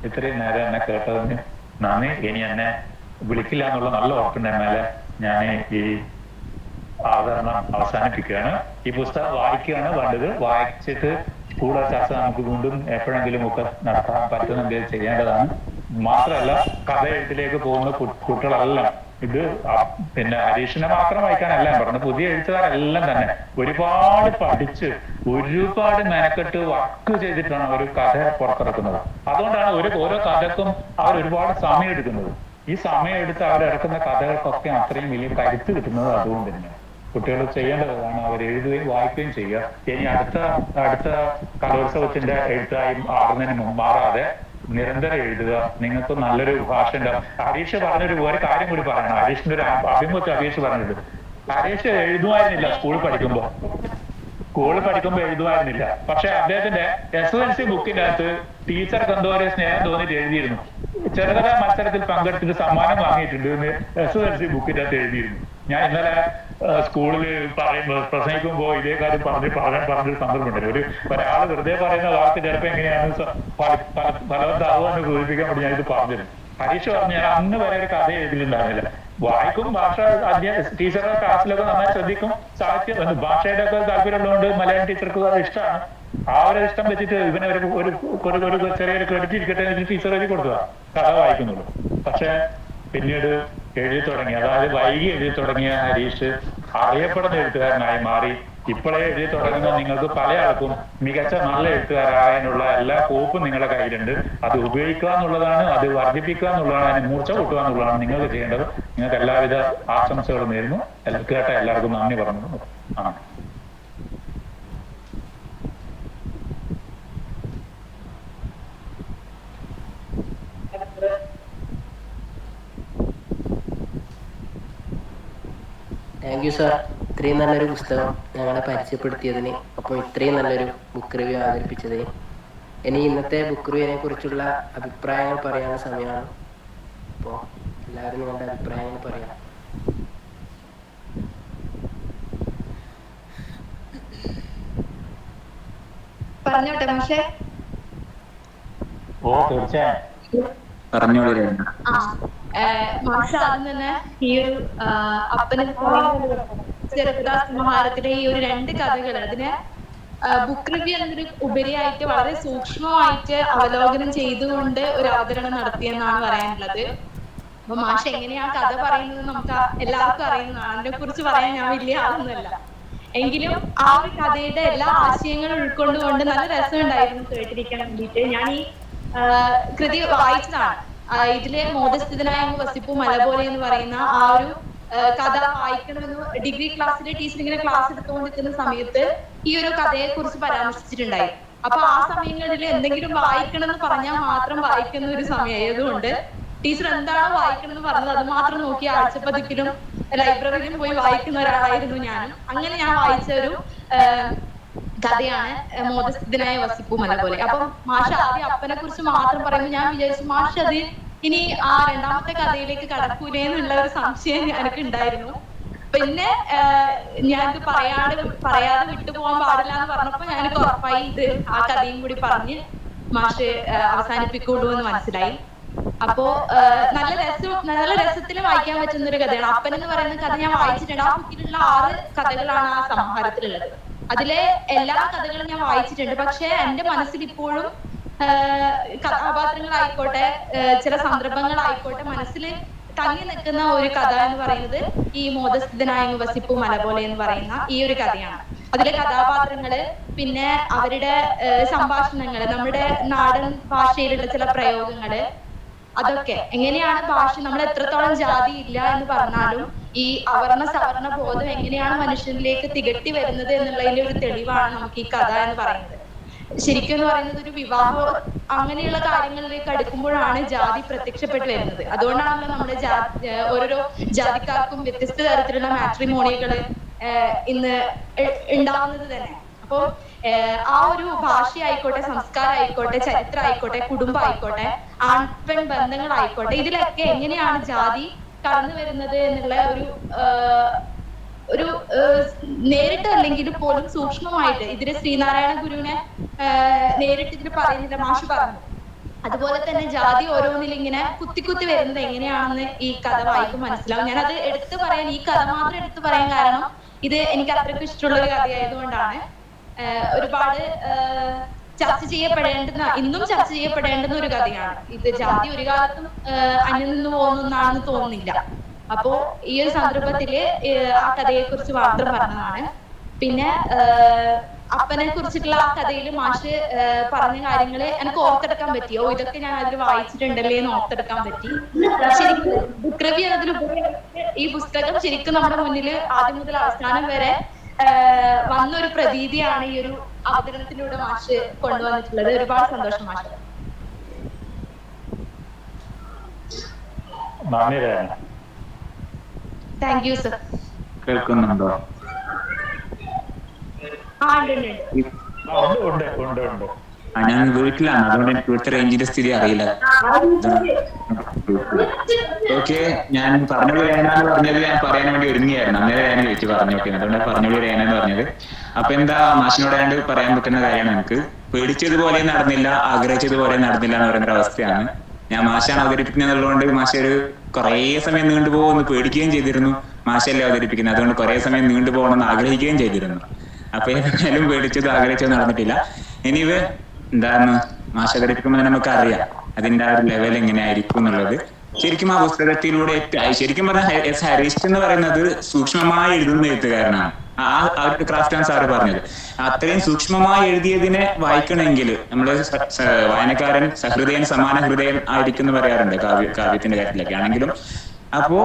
ഇത്രയും നേരം എന്നെ കേട്ടതിന് നന്ദി. ഇനി എന്നെ വിളിക്കില്ല എന്നുള്ള നല്ല ഉറപ്പിന്റെ മേലെ ഞാൻ ഈ അവതരണം അവസാനിപ്പിക്കുകയാണ്. ഈ പുസ്തകം വായിക്കുകയാണ് വേണ്ടത്. വായിച്ചിട്ട് കൂടുതൽ ചർച്ച നമുക്ക് വീണ്ടും എപ്പോഴെങ്കിലും ഒക്കെ നടത്താൻ പറ്റുന്നെങ്കിൽ ചെയ്യേണ്ടതാണ്. മാത്രമല്ല, കഥ എഴുത്തിലേക്ക് പോകുന്ന കുട്ടികളെല്ലാം ഇത് പിന്നെ ഹരീഷിനെ മാത്രം വായിക്കാനല്ല ഞാൻ പറഞ്ഞത്, പുതിയ എഴുത്തുകാരെല്ലാം തന്നെ ഒരുപാട് പഠിച്ച് ഒരുപാട് മെനക്കെട്ട് വർക്ക് ചെയ്തിട്ടാണ് അവർ കഥ പുറത്തിറക്കുന്നത്. അതുകൊണ്ടാണ് ഓരോ കഥക്കും അവർ ഒരുപാട് സമയം എടുക്കുന്നത്. ഈ സമയം എടുത്ത് അവരിറക്കുന്ന കഥകൾക്കൊക്കെ അത്രയും വലിയ കരുത്ത് കിട്ടുന്നത് അതുകൊണ്ട് തന്നെയാണ്. കുട്ടികൾ ചെയ്യേണ്ടതാണ് അവർ എഴുതുകയും വായിക്കുകയും ചെയ്യുക. ഇനി അടുത്ത കലോത്സവത്തിന്റെ എഴുത്തായി മാറാതെ നിരന്തരം എഴുതുക. നിങ്ങൾക്ക് നല്ലൊരു ഭാഷ ഉണ്ടാവും. ഹരീഷ് പറഞ്ഞൊരു വേറെ കാര്യം കൂടി പറയണം. ഹരീഷിന്റെ ഒരു അഭിമുഖത്തിൽ ഹരീഷ് പറഞ്ഞത്, ഹരീഷ് എഴുതുമായിരുന്നില്ല സ്കൂളിൽ പഠിക്കുമ്പോ എഴുതുമായിരുന്നില്ല. പക്ഷെ അദ്ദേഹത്തിന്റെ SSLC ബുക്കിന്റെ അകത്ത് ടീച്ചർക്ക് എന്തോ ഒരു സ്നേഹം തോന്നിയിട്ട് എഴുതിയിരുന്നു. ചെറുകഥാ മത്സരത്തിൽ പങ്കെടുത്തിട്ട് സമ്മാനം വാങ്ങിയിട്ടുണ്ട് എന്ന് SSLC ബുക്കിന്റെ അകത്ത് എഴുതിയിരുന്നു. ഞാൻ ഇന്നലെ സ്കൂളിൽ പ്രസംഗിക്കുമ്പോ ഇതേ കാര്യം പറഞ്ഞൊരു സന്ദർഭമുണ്ട്. ഒരാൾ വെറുതെ പറയുന്ന വാക്ക് ചിലപ്പോ എങ്ങനെയാണ് ഫലവത്താവുമെന്ന് സൂചിപ്പിക്കാൻ വേണ്ടി ഞാനിത് പറഞ്ഞിരുന്നു. ഹരീഷ് പറഞ്ഞു, ഞാൻ അന്ന് വരെ ഒരു കഥ എഴുതിയിട്ടുണ്ടായിരുന്നില്ല. വായിക്കും, ഭാഷ ടീച്ചറുടെ ക്ലാസ്സിലൊക്കെ നന്നായി ശ്രദ്ധിക്കും. സാഹിത്യം ഭാഷയുടെ ഒക്കെ താല്പര്യമുള്ളതുകൊണ്ട് മലയാളം ടീച്ചർക്ക് അത് ഇഷ്ടമാണ്. ആ ഒരു ഇഷ്ടം വെച്ചിട്ട് ഇവനെ ഒരു ചെറിയൊരു ക്രെഡിറ്റ് ഇരിക്കട്ടെ ടീച്ചർ എഴുതി കൊടുക്കുക കഥ വായിക്കുന്നുള്ളൂ. പക്ഷെ പിന്നീട് എഴുതി തുടങ്ങി, അതായത് വൈകി എഴുതി തുടങ്ങിയ ഹരീഷ് അറിയപ്പെടുന്ന എഴുത്തുകാരനായി മാറി. ഇപ്പോഴേ എഴുതി തുടങ്ങുന്ന നിങ്ങൾക്ക് പല ആൾക്കും മികച്ച നല്ല എഴുത്തുകാരാകാനുള്ള എല്ലാ കോപ്പും നിങ്ങളുടെ കയ്യിലുണ്ട്. അത് ഉപയോഗിക്കുക എന്നുള്ളതാണ്, അത് വർദ്ധിപ്പിക്കുക എന്നുള്ളതാണ്, അതിന് മൂർച്ച കൂട്ടുക എന്നുള്ളതാണ് നിങ്ങൾക്ക് ചെയ്യേണ്ടത്. നിങ്ങൾക്ക് എല്ലാവിധ ആശംസകളും നേരുന്നു. കേട്ട എല്ലാവർക്കും നന്ദി പറഞ്ഞു. Thank you sir. ഇത്രയും നല്ലൊരു പുസ്തകം ഞങ്ങളെ പരിചയപ്പെടുത്തിയതിന്, അപ്പോൾ ഇത്രയും നല്ലൊരു ബുക്ക് റിവ്യൂ അവതരിപ്പിച്ചതിന്. ഇനി ഇന്നത്തെ ബുക്ക് റിവ്യൂവിനെ കുറിച്ചുള്ള അഭിപ്രായങ്ങൾ പറയാനുള്ള സമയമാണ്. അപ്പോൾ എല്ലാവരും നിങ്ങളുടെ അഭിപ്രായങ്ങൾ പറയാം. പറഞ്ഞോട്ടെ പക്ഷേ പറഞ്ഞോളൂ. മാഷ ആദ്യം തന്നെ ഈ ഒരു അപ്പന് ചെറുകഥാ സമാഹാരത്തിലെ ഈ ഒരു 2 കഥകൾ അതിനെ ബുക്ക് റിവ്യൂ എന്നൊരു ഉപരിയായിട്ട് വളരെ സൂക്ഷ്മമായിട്ട് അവലോകനം ചെയ്തുകൊണ്ട് ഒരു അവതരണം നടത്തിയെന്നാണ് പറയാനുള്ളത്. അപ്പൊ മാഷ എങ്ങനെയാ കഥ പറയുന്നത് നമുക്ക് എല്ലാവർക്കും അറിയുന്നതാണ്. അതിനെ കുറിച്ച് പറയാൻ ഞാൻ വലിയ ആളൊന്നുമല്ല. എങ്കിലും ആ ഒരു കഥയുടെ എല്ലാ ആശയങ്ങളും ഉൾക്കൊണ്ടുകൊണ്ട് നല്ല രസമുണ്ടായിരുന്നു കേട്ടിരിക്കാൻ വേണ്ടിയിട്ട്. ഞാൻ ഈ കൃതി വായിച്ചതാണ്. ഇതിലെ മോദസ്ഥിതനായ വസിപ്പു മല പോലെ എന്ന് പറയുന്ന ആ ഒരു കഥ വായിക്കണമെന്ന് ഡിഗ്രി ക്ലാസ്സിലെ ടീച്ചർ ഇങ്ങനെ ക്ലാസ് എടുത്തുകൊണ്ടിരിക്കുന്ന സമയത്ത് ഈ ഒരു കഥയെ കുറിച്ച് പരാമർശിച്ചിട്ടുണ്ടായി. അപ്പൊ ആ സമയങ്ങളിൽ എന്തെങ്കിലും വായിക്കണം എന്ന് പറഞ്ഞാൽ മാത്രം വായിക്കുന്ന ഒരു സമയമായതുകൊണ്ട് ടീച്ചർ എന്താണോ വായിക്കണം എന്ന് പറഞ്ഞത് അത് മാത്രം നോക്കി ആഴ്ചപ്പതിപ്പിലും ലൈബ്രറിയിലും പോയി വായിക്കുന്ന ഒരാളായിരുന്നു ഞാനും. അങ്ങനെ ഞാൻ വായിച്ച ഒരു കഥയാണ് മോദസ്ഥിതനായ വസിപ്പു മല പോലെ. അപ്പം മാഷ് ആദ്യം അപ്പനെ കുറിച്ച് മാത്രം പറയുമ്പോൾ ഞാൻ വിചാരിച്ചു മാഷ് അത് ഇനി ആ 2ാമത്തെ കഥയിലേക്ക് കടക്കൂലേ എന്നുള്ള ഒരു സംശയം എനിക്ക് ഉണ്ടായിരുന്നു. പിന്നെ ഞാനിത് പറയാതെ വിട്ടുപോകാൻ പാടില്ല എന്ന് പറഞ്ഞപ്പോ ഞാനൊക്കെ ഉറപ്പായി ഇത് ആ കഥയും കൂടി പറഞ്ഞ് മാഷ് അവസാനിപ്പിക്കുള്ളൂ എന്ന് മനസ്സിലായി. അപ്പോ നല്ല രസത്തിൽ വായിക്കാൻ പറ്റുന്ന ഒരു കഥയാണ്. അപ്പൻ എന്ന് പറയുന്ന കഥ ഞാൻ വായിച്ചിട്ടുണ്ട്. ആ ബുക്കിലുള്ള 6 കഥകളാണ് ആ സമാഹാരത്തിലുള്ളത്. അതിലെ എല്ലാ കഥകളും ഞാൻ വായിച്ചിട്ടുണ്ട്. പക്ഷെ എന്റെ മനസ്സിൽ ഇപ്പോഴും കഥാപാത്രങ്ങളായിക്കോട്ടെ ചില സന്ദർഭങ്ങളായിക്കോട്ടെ മനസ്സിൽ തങ്ങി നിൽക്കുന്ന ഒരു കഥ എന്ന് പറയുന്നത് ഈ മോദസ്ഥിതനായ വസിപ്പു മല പോലെ എന്ന് പറയുന്ന ഈ ഒരു കഥയാണ്. അതിലെ കഥാപാത്രങ്ങള്, പിന്നെ അവരുടെ സംഭാഷണങ്ങള്, നമ്മുടെ നാടൻ ഭാഷയിലുള്ള ചില പ്രയോഗങ്ങള്, അതൊക്കെ എങ്ങനെയാണ് ഭാഷ, നമ്മൾ എത്രത്തോളം ജാതി ഇല്ല എന്ന് പറഞ്ഞാലും ഈ അവർണ സവർണ ബോധം എങ്ങനെയാണ് മനുഷ്യനിലേക്ക് തികട്ടി വരുന്നത് എന്നുള്ളതിന്റെ ഒരു തെളിവാണ് നമുക്ക് ഈ കഥ എന്ന് പറയുന്നത്. ശരിക്കും എന്ന് പറയുന്നത് ഒരു വിവാഹം അങ്ങനെയുള്ള കാര്യങ്ങളിലേക്ക് അടുക്കുമ്പോഴാണ് ജാതി പ്രത്യക്ഷപ്പെട്ട് വരുന്നത്. അതുകൊണ്ടാണല്ലോ നമ്മുടെ ഓരോരോ ജാതിക്കാർക്കും വ്യത്യസ്ത തരത്തിലുള്ള മാട്രിമോണികള് ഇന്ന് ഉണ്ടാവുന്നത് തന്നെ. അപ്പോ ആ ഒരു ഭാഷയായിക്കോട്ടെ, സംസ്കാരമായിക്കോട്ടെ, ചരിത്രമായിക്കോട്ടെ, കുടുംബമായിക്കോട്ടെ, ആൺപെൺ ബന്ധങ്ങളായിക്കോട്ടെ, ഇതിലൊക്കെ എങ്ങനെയാണ് ജാതി കടന്നു വരുന്നത് എന്നുള്ള ഒരു നേരിട്ട് അല്ലെങ്കിൽ പോലും സൂക്ഷ്മമായിട്ട് ഇതിന് ശ്രീനാരായണ ഗുരുവിനെ നേരിട്ട് ഇതിൽ പറയുന്നില്ല, മാഷ് പറഞ്ഞു. അതുപോലെ തന്നെ ജാതി ഓരോന്നിൽ ഇങ്ങനെ കുത്തി വരുന്നത് എങ്ങനെയാണെന്ന് ഈ കഥ വായിക്കും മനസ്സിലാവും. ഞാനത് എടുത്തു പറയാൻ, ഈ കഥ മാത്രം എടുത്തു പറയാൻ കാരണം ഇത് എനിക്ക് അത്രയ്ക്ക് ഇഷ്ടമുള്ള ഒരു കഥയായതുകൊണ്ടാണ്. ഒരുപാട് ചർച്ച ചെയ്യപ്പെടേണ്ടുന്ന, ഇന്നും ചർച്ച ചെയ്യപ്പെടേണ്ടുന്ന ഒരു കഥയാണ് ഇത്. ജാതി ഒരു കാലത്തും അന്യം നിന്ന് പോകുന്നതാണെന്ന് തോന്നുന്നില്ല. അപ്പോ ഈ ഒരു സന്ദർഭത്തില് ആ കഥയെ കുറിച്ച് മാത്രം പറഞ്ഞതാണ്. പിന്നെ അപ്പനെ കുറിച്ചിട്ടുള്ള ആ കഥയിൽ മാഷ് പറഞ്ഞ കാര്യങ്ങള് എനിക്ക് ഓർത്തെടുക്കാൻ പറ്റി. ഇതൊക്കെ ഞാൻ അതിൽ വായിച്ചിട്ടുണ്ടല്ലേ എന്ന് ഓർത്തെടുക്കാൻ പറ്റി. ശരിക്കും ബുക്ക് റിവ്യൂ എന്നതിലുപരി ഈ പുസ്തകം ശരിക്കും നമ്മുടെ മുന്നിൽ ആദ്യം മുതൽ അവസാനം വരെ വന്നൊരു പ്രതീതിയാണ് ഈ ഒരു അവതരണത്തിലൂടെ മാഷ് കൊണ്ടുവന്നിട്ടുള്ളത്. ഒരുപാട് സന്തോഷം മാഷ്. Thank you sir. കേൾക്കുന്നുണ്ടോ? ഞാൻ വീട്ടിലാണ്, അതുകൊണ്ട് എനിക്ക് ഇവിടുത്തെ റേഞ്ചിന്റെ സ്ഥിതി അറിയില്ല. ഓക്കെ, ഞാൻ പറഞ്ഞോളൂ രേനാന്ന് പറഞ്ഞത് ഞാൻ പറയാൻ വേണ്ടി ഒരുങ്ങിയായിരുന്നു. അന്നേരം ഞാൻ ചോദിച്ചു പറഞ്ഞു. ഓക്കെ, അതുകൊണ്ട് പറഞ്ഞോളൂ രേനെന്ന് പറഞ്ഞത്. അപ്പൊ എന്താ മാഷിനോടാണ്ട് പറയാൻ പറ്റുന്ന കാര്യമാണ്, എനിക്ക് പേടിച്ചതുപോലെ നടന്നില്ല, ആഗ്രഹിച്ചതുപോലെ നടന്നില്ല എന്ന് പറയുന്ന അവസ്ഥയാണ്. ഞാൻ മാഷാണ് അവതരിപ്പിക്കുന്നതുകൊണ്ട് മാഷ ഒരു കുറേ സമയം നീണ്ടുപോകുമെന്ന് പേടിക്കുകയും ചെയ്തിരുന്നു. മാഷല്ലേ അവതരിപ്പിക്കുന്നത്, അതുകൊണ്ട് കുറെ സമയം നീണ്ടുപോകണമെന്ന് ആഗ്രഹിക്കുകയും ചെയ്തിരുന്നു. അപ്പൊ ഏതായാലും പേടിച്ചത് ആഗ്രഹിച്ചത് നടന്നിട്ടില്ല. എനിവേ എന്താണ് മാഷ അവതരിപ്പിക്കുമ്പോൾ നമുക്ക് അറിയാം അതിന്റെ ആ ഒരു ലെവൽ എങ്ങനെയായിരിക്കും എന്നുള്ളത്. ശരിക്കും ആ പുസ്തകത്തിലൂടെ ശരിക്കും പറഞ്ഞാൽ എസ് ഹരീഷ് എന്ന് പറയുന്നത് സൂക്ഷ്മമായി എഴുതുന്ന എഴുത്തുകാരനാണ്. ആ ഒരു ക്രാഫ്റ്റാണ് സാറ് പറഞ്ഞത്. അത്രയും സൂക്ഷ്മമായി എഴുതിയതിനെ വായിക്കണമെങ്കിൽ നമ്മള് വായനക്കാരൻ സഹൃദയൻ സമാന ഹൃദയൻ ആയിരിക്കും എന്ന് പറയാറുണ്ട് കാവ്യത്തിന്റെ കാര്യത്തിലൊക്കെ ആണെങ്കിലും. അപ്പോ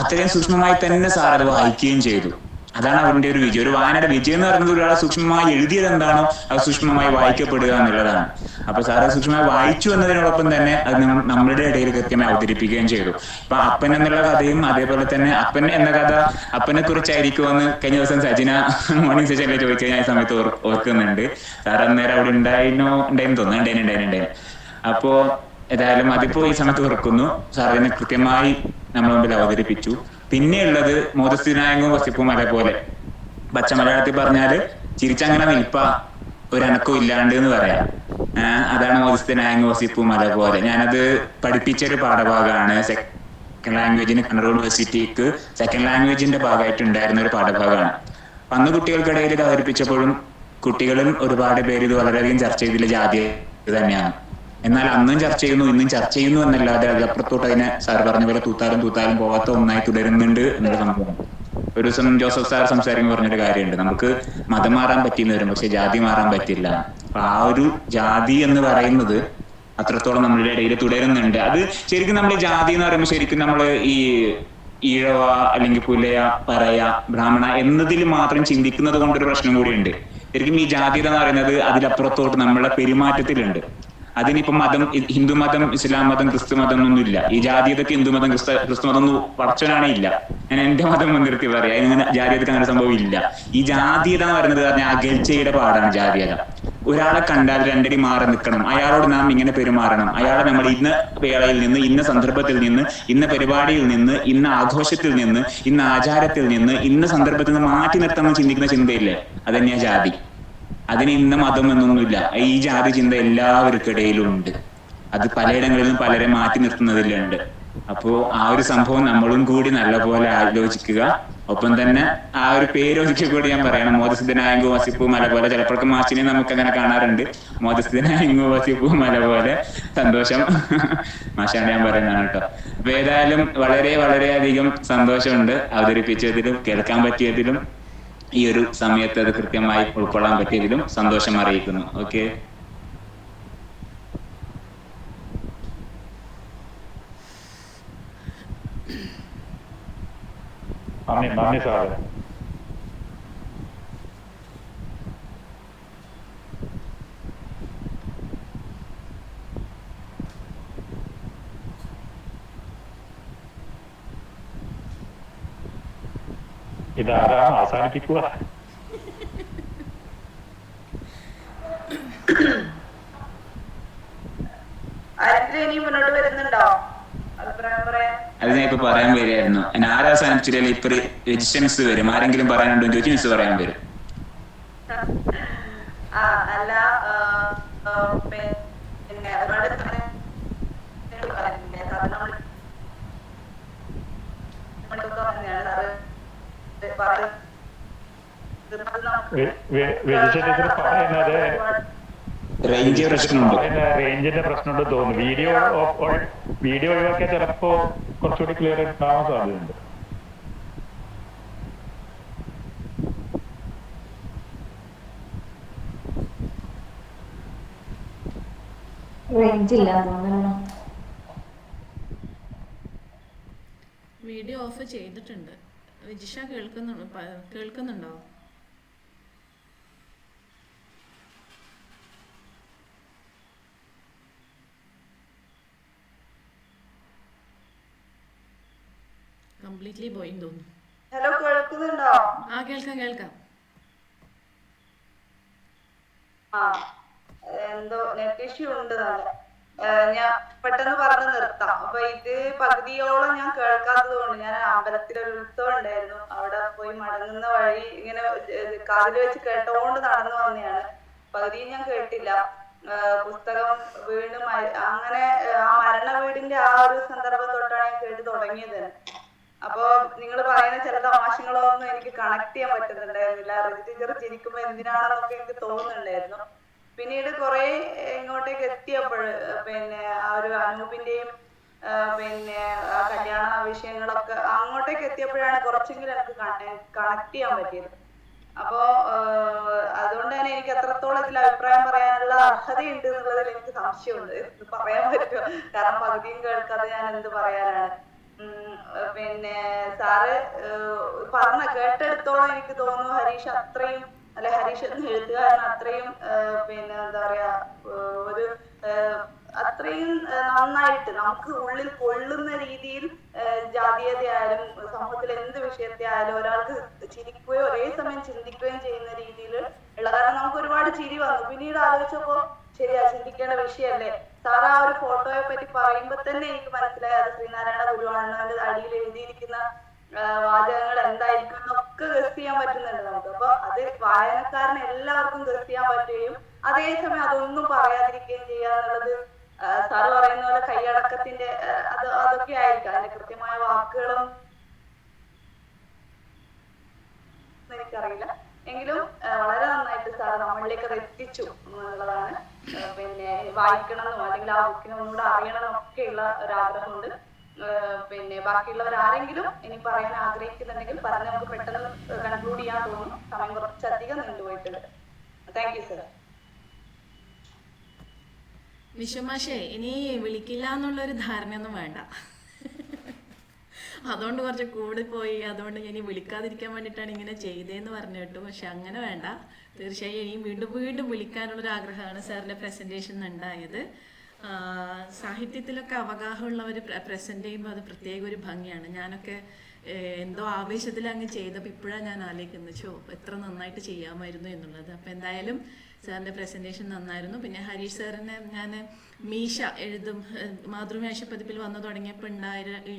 അത്രയും സൂക്ഷ്മമായി തന്നെ സാർ അത് വായിക്കുകയും ചെയ്തു. അതാണ് അവന്റെ ഒരു വിജയം. ഒരു വായനയുടെ വിജയം എന്ന് പറയുന്നത് ഒരാളെ സൂക്ഷ്മമായി എഴുതിയത് എന്താണോ അത് സൂക്ഷ്മമായി വായിക്കപ്പെടുക എന്നുള്ളതാണ്. അപ്പൊ സാറ് സൂക്ഷ്മമായി വായിച്ചു എന്നതിനോടൊപ്പം തന്നെ അത് നമ്മളുടെ ഇടയിൽ കൃത്യമായി അവതരിപ്പിക്കുകയും ചെയ്തു. ഇപ്പൊ അപ്പൻ എന്നുള്ള കഥയും അതേപോലെ തന്നെ അപ്പൻ എന്ന കഥ അപ്പനെ കുറിച്ചായിരിക്കുമെന്ന് കഴിഞ്ഞ ദിവസം സജിന മോർണിംഗ് സെഷനിൽ ചോദിച്ചു കഴിഞ്ഞ സമയത്ത് ഓർക്കുന്നുണ്ട്. സാർ അന്നേരം അവിടെ ഉണ്ടായെന്ന് തോന്നുന്നു. അപ്പോ ഏതായാലും അതിപ്പോ ഈ സമയത്ത് ഓർക്കുന്നു. സാറിനെ കൃത്യമായി നമ്മുടെ മുമ്പിൽ അവതരിപ്പിച്ചു. പിന്നെയുള്ളത് മോദസ്ഥിനായകവും വസിപ്പും മല പോലെ, പച്ച മലയാളത്തിൽ പറഞ്ഞാല് ചിരിച്ചങ്ങനെ നിൽപ്പ ഒരനക്കവും ഇല്ലാണ്ട് എന്ന് പറയാം. അതാണ് മോദസ്ഥിനായകവും വസിപ്പും മല പോലെ. ഞാനത് പഠിപ്പിച്ചൊരു പാഠഭാഗമാണ്. സെക്കൻഡ് ലാംഗ്വേജിന് കണ്ണൂർ യൂണിവേഴ്സിറ്റിക്ക് സെക്കൻഡ് ലാംഗ്വേജിന്റെ ഭാഗമായിട്ടുണ്ടായിരുന്ന ഒരു പാഠഭാഗമാണ്. അന്ന് കുട്ടികൾക്കിടയിൽ ഇത് അവതരിപ്പിച്ചപ്പോഴും കുട്ടികളും ഒരുപാട് പേര് ഇത് വളരെയധികം ചർച്ച ചെയ്തില്ല. ജാതി തന്നെയാണ്. എന്നാൽ അന്നും ചർച്ച ചെയ്യുന്നു, ഇന്നും ചർച്ച ചെയ്യുന്നു എന്നല്ലാതെ അതിനപ്പുറത്തോട്ട് അതിനെ സാർ പറഞ്ഞ പോലെ തൂത്താലും പോവാത്ത ഒന്നായി തുടരുന്നുണ്ട് എന്നുള്ള സംഭവം. ഒരു ദിവസം ജോസഫ് സാർ സംസാരിക്കുമ്പോൾ പറഞ്ഞൊരു കാര്യമുണ്ട്, നമുക്ക് മതം മാറാൻ പറ്റിയെന്ന് വരും, പക്ഷെ ജാതി മാറാൻ പറ്റില്ല. അപ്പൊ ആ ഒരു ജാതി എന്ന് പറയുന്നത് അത്രത്തോളം നമ്മളുടെ ഇടയിൽ തുടരുന്നുണ്ട്. അത് ശരിക്കും നമ്മൾ ജാതി എന്ന് പറയുമ്പോൾ ശരിക്കും നമ്മൾ ഈ ഈഴവ അല്ലെങ്കിൽ പുലയ, പറയ, ബ്രാഹ്മണ എന്നതിൽ മാത്രം ചിന്തിക്കുന്നത് കൊണ്ടൊരു പ്രശ്നം കൂടിയുണ്ട്. ശരിക്കും ഈ ജാതിത എന്ന് പറയുന്നത് അതിലപ്പുറത്തോട്ട് നമ്മളെ പെരുമാറ്റത്തിലുണ്ട്. അതിനിപ്പം മതം, ഹിന്ദു മതം, ഇസ്ലാം മതം, ക്രിസ്തു മതം ഒന്നുമില്ല. ഈ ജാതിയതൊക്കെ ഹിന്ദു മതം, ക്രിസ്തു മതം ഒന്നും പടച്ചവനാണേ ഇല്ല. ഞാൻ എന്റെ മതം മുൻനിർത്തി പറയാം. ഇങ്ങനെ ജാതിയതൊക്കെ അങ്ങനെ സംഭവം ഇല്ല. ഈ ജാതീയത എന്ന് പറയുന്നത് പറഞ്ഞാൽ അകൽച്ചയുടെ പാടാണ് ജാതീയത. ഒരാളെ കണ്ടാൽ രണ്ടടി മാറി നിൽക്കണം, അയാളോട് നാം ഇങ്ങനെ പെരുമാറണം, അയാളെ നമ്മൾ ഇന്ന വേളയിൽ നിന്ന്, ഇന്ന സന്ദർഭത്തിൽ നിന്ന്, ഇന്ന പരിപാടിയിൽ നിന്ന്, ഇന്ന ആഘോഷത്തിൽ നിന്ന്, ഇന്ന ആചാരത്തിൽ നിന്ന്, ഇന്ന സന്ദർഭത്തിൽ നിന്ന് മാറ്റി നിർത്തണം ചിന്തിക്കുന്ന ചിന്തയില്ലേ, അതന്നെയാ ജാതി. അതിന് ഇന്ന മതം എന്നൊന്നുമില്ല. ഈ ജാതി ചിന്ത എല്ലാവർക്കിടയിലും ഉണ്ട്. അത് പലയിടങ്ങളിലും പലരെ മാറ്റി നിർത്തുന്നതിലുണ്ട്. അപ്പോ ആ ഒരു സംഭവം നമ്മളും കൂടി നല്ലപോലെ ആലോചിക്കുക. ഒപ്പം തന്നെ ആ ഒരു പേര് ഒരിക്കൽ കൂടി ഞാൻ പറയണം, മോദസ്ഥിതനായങ്കു വസിപ്പു മല പോലെ. ചിലപ്പോഴൊക്കെ മാച്ചിനെ നമുക്ക് അങ്ങനെ കാണാറുണ്ട്, മോദസ്ഥിതനായങ്കു വസിപ്പു മല പോലെ. സന്തോഷം മാഷാണ് ഞാൻ പറയുന്നതാണ് കേട്ടോ. അപ്പൊ ഏതായാലും വളരെയധികം സന്തോഷമുണ്ട് അവതരിപ്പിച്ചതിലും കേൾക്കാൻ പറ്റിയതിലും ഈ ഒരു സമയത്ത് അത് കൃത്യമായി ഉൾക്കൊള്ളാൻ പറ്റിയതിലും സന്തോഷം അറിയിക്കുന്നു. ഓക്കെ, നന്ദി നന്ദി സാറേ. ഇതാരാണ് അവസാനിപ്പിക്കുക? അത് ഞാൻ ഇപ്പൊ പറയാൻ വരികയായിരുന്നു. ആരും അവസാനിപ്പിച്ചില്ല. ഇപ്പൊ രജിസ്റ്റൻസ് വരും. ആരെങ്കിലും പറയാനുണ്ടോ ചോദിച്ചു മിസ് പറയാൻ വരും. പറയുന്നത് റേഞ്ചിന്റെ പ്രശ്നമുണ്ട് തോന്നുന്നു. വീഡിയോ ഒഴിവാക്കിയാൽ ചിലപ്പോ കുറച്ചുകൂടി ക്ലിയർ ഉണ്ടാവാൻ സാധ്യതയുണ്ട്. വീഡിയോ ഓഫ് ചെയ്തിട്ടുണ്ട്. വിജിഷ കേൾക്കുന്നുണ്ടോ? കംപ്ലീറ്റ്ലി പോയിന്ന് തോന്നുന്നു. ഹലോ, കേൾക്കുന്നുണ്ടോ? ആ, കേൾക്കാം. എന്തോ നെറ്റ് ഇഷ്യൂ ഉണ്ട്. ഞാൻ പെട്ടെന്ന് പറഞ്ഞു നിർത്താം. അപ്പൊ ഇത് പകുതിയോളം ഞാൻ കേൾക്കാത്തത് കൊണ്ട്, ഞാൻ അമ്പലത്തിലൊരു ഉത്സവം ഉണ്ടായിരുന്നു, അവിടെ പോയി മടങ്ങുന്ന വഴി ഇങ്ങനെ കാതിൽ വെച്ച് കേട്ടോണ്ട് നടന്നു വന്നെയാണ്. പകുതിയും ഞാൻ കേട്ടില്ല. പുസ്തകം വീണ് അങ്ങനെ ആ മരണ വീടിന്റെ ആ ഒരു സന്ദർഭം തൊട്ടാണ് ഞാൻ കേട്ട് തുടങ്ങിയത്. അപ്പൊ നിങ്ങൾ പറയുന്ന ചില തമാശകളൊന്നും എനിക്ക് കണക്ട് ചെയ്യാൻ പറ്റുന്നുണ്ടായിരുന്നില്ല. ടീച്ചർ ചിരിക്കുമ്പോ എന്തിനാണെന്നൊക്കെ എനിക്ക് തോന്നുന്നുണ്ടായിരുന്നു. പിന്നീട് കുറെ ഇങ്ങോട്ടേക്ക് എത്തിയപ്പോൾ പിന്നെ ആ ഒരു അനൂപിന്റെയും പിന്നെ ആ കല്യാണ വിഷയങ്ങളൊക്കെ അങ്ങോട്ടേക്ക് എത്തിയപ്പോഴാണ് കുറച്ചെങ്കിലും എനിക്ക് കണക്ട് ചെയ്യാൻ പറ്റിയത്. അപ്പോ അതുകൊണ്ട് തന്നെ എനിക്ക് എത്രത്തോളം ഇതിൽ അഭിപ്രായം പറയാനുള്ള അർഹതയുണ്ട് എന്നുള്ളതിൽ എനിക്ക് സംശയമുണ്ട്. പറയാൻ പറ്റുമോ? കാരണം പകുതിയും കേൾക്കാതെ ഞാൻ എന്ത് പറയാനാണ്. പിന്നെ സാറ് കേട്ടെടുത്തോളം എനിക്ക് തോന്നുന്നു ഹരീഷ് അത്രയും, അല്ലെ ഹരീഷ് എന്ന എഴുത്തുകാരൻ അത്രയും പിന്നെ എന്താ പറയാ ഒരു അത്രയും നന്നായിട്ട് നമുക്ക് ഉള്ളിൽ കൊള്ളുന്ന രീതിയിൽ ജാതീയതയായാലും സമൂഹത്തിൽ എന്ത് വിഷയത്തെ ആയാലും ഒരാൾക്ക് ചിരിക്കുകയോ ഒരേ സമയം ചിന്തിക്കുകയും ചെയ്യുന്ന രീതിയിൽ ഉള്ള, കാരണം നമുക്ക് ഒരുപാട് ചിരി വന്നു. പിന്നീട് ആലോചിച്ചപ്പോ ശരിയാ, ചിന്തിക്കേണ്ട വിഷയമല്ലേ. സാർ ആ ഒരു ഫോട്ടോയെ പറ്റി പറയുമ്പോ തന്നെ എനിക്ക് മനസ്സിലായി അത് ശ്രീനാരായണ ഗുരുവാണെന്ന്. അതിന്റെ അടിയിൽ എഴുതിയിരിക്കുന്ന വാചകങ്ങൾ എന്തായിരിക്കും എന്നൊക്കെ ഗസ് ചെയ്യാൻ പറ്റുന്നുണ്ട് നമുക്ക്. അപ്പൊ അത് വായനക്കാരന് എല്ലാവർക്കും ഗസ് ചെയ്യാൻ പറ്റുകയും അതേസമയം അതൊന്നും പറയാതിരിക്കുകയും ചെയ്യാന്നുള്ളത് സാറ് പറയുന്ന പോലെ കൈയടക്കത്തിന്റെ അതൊക്കെ ആയിരിക്കും. അതിന്റെ കൃത്യമായ വാക്കുകളും എനിക്കറിയില്ല. എങ്കിലും വളരെ നന്നായിട്ട് സാർ നമ്മളിലേക്ക് അത് എത്തിച്ചു എന്നുള്ളതാണ്. പിന്നെ വായിക്കണം എന്നും അല്ലെങ്കിൽ ആ ബുക്കിനെ ഒന്നുകൂടെ അറിയണം എന്നൊക്കെയുള്ള ഒരാഗ്രഹമുണ്ട്. പിന്നെ ബാക്കിയുള്ളവർ ആരെങ്കിലും ഇനി പറയാൻ ആഗ്രഹിക്കുന്നുണ്ടെങ്കിൽ പറഞ്ഞ് നമുക്ക് പെട്ടെന്ന് കൺക്ലൂഡ് ചെയ്യാൻ തോന്നുന്നു. സമയം കുറച്ചധികം നീണ്ടുപോയിട്ടുണ്ട്. Thank you sir. വിശ്വമാഷേ, ഇനി വിളിക്കില്ല എന്നുള്ളൊരു ധാരണയൊന്നും വേണ്ട. അതുകൊണ്ട് കുറച്ച് കൂടി പോയി, അതുകൊണ്ട് ഇനി വിളിക്കാതിരിക്കാൻ വേണ്ടിയിട്ടാണ് ഇങ്ങനെ ചെയ്തതെന്ന് പറഞ്ഞു കേട്ടു. പക്ഷെ അങ്ങനെ വേണ്ട. തീർച്ചയായും ഇനിയും വീണ്ടും വിളിക്കാനുള്ളൊരു ആഗ്രഹമാണ് സാറിൻ്റെ പ്രസൻറ്റേഷൻ ഉണ്ടായത്. സാഹിത്യത്തിലൊക്കെ അവഗാഹമുള്ളവർ പ്രസൻറ്റ് ചെയ്യുമ്പോൾ അത് പ്രത്യേക ഒരു ഭംഗിയാണ്. ഞാനൊക്കെ എന്തോ ആവേശത്തിൽ അങ്ങ് ചെയ്തപ്പോൾ ഇപ്പോഴാണ് ഞാൻ ആലോചിക്കുന്നത്, എത്ര നന്നായിട്ട് ചെയ്യാമായിരുന്നു എന്നുള്ളത്. അപ്പോൾ എന്തായാലും സാറിൻ്റെ പ്രസൻറ്റേഷൻ നന്നായിരുന്നു. പിന്നെ ഹരീഷ് സാറിനെ ഞാൻ മീശ എഴുതും മാതൃമേശ പതിപ്പിൽ വന്നു തുടങ്ങിയപ്പോൾ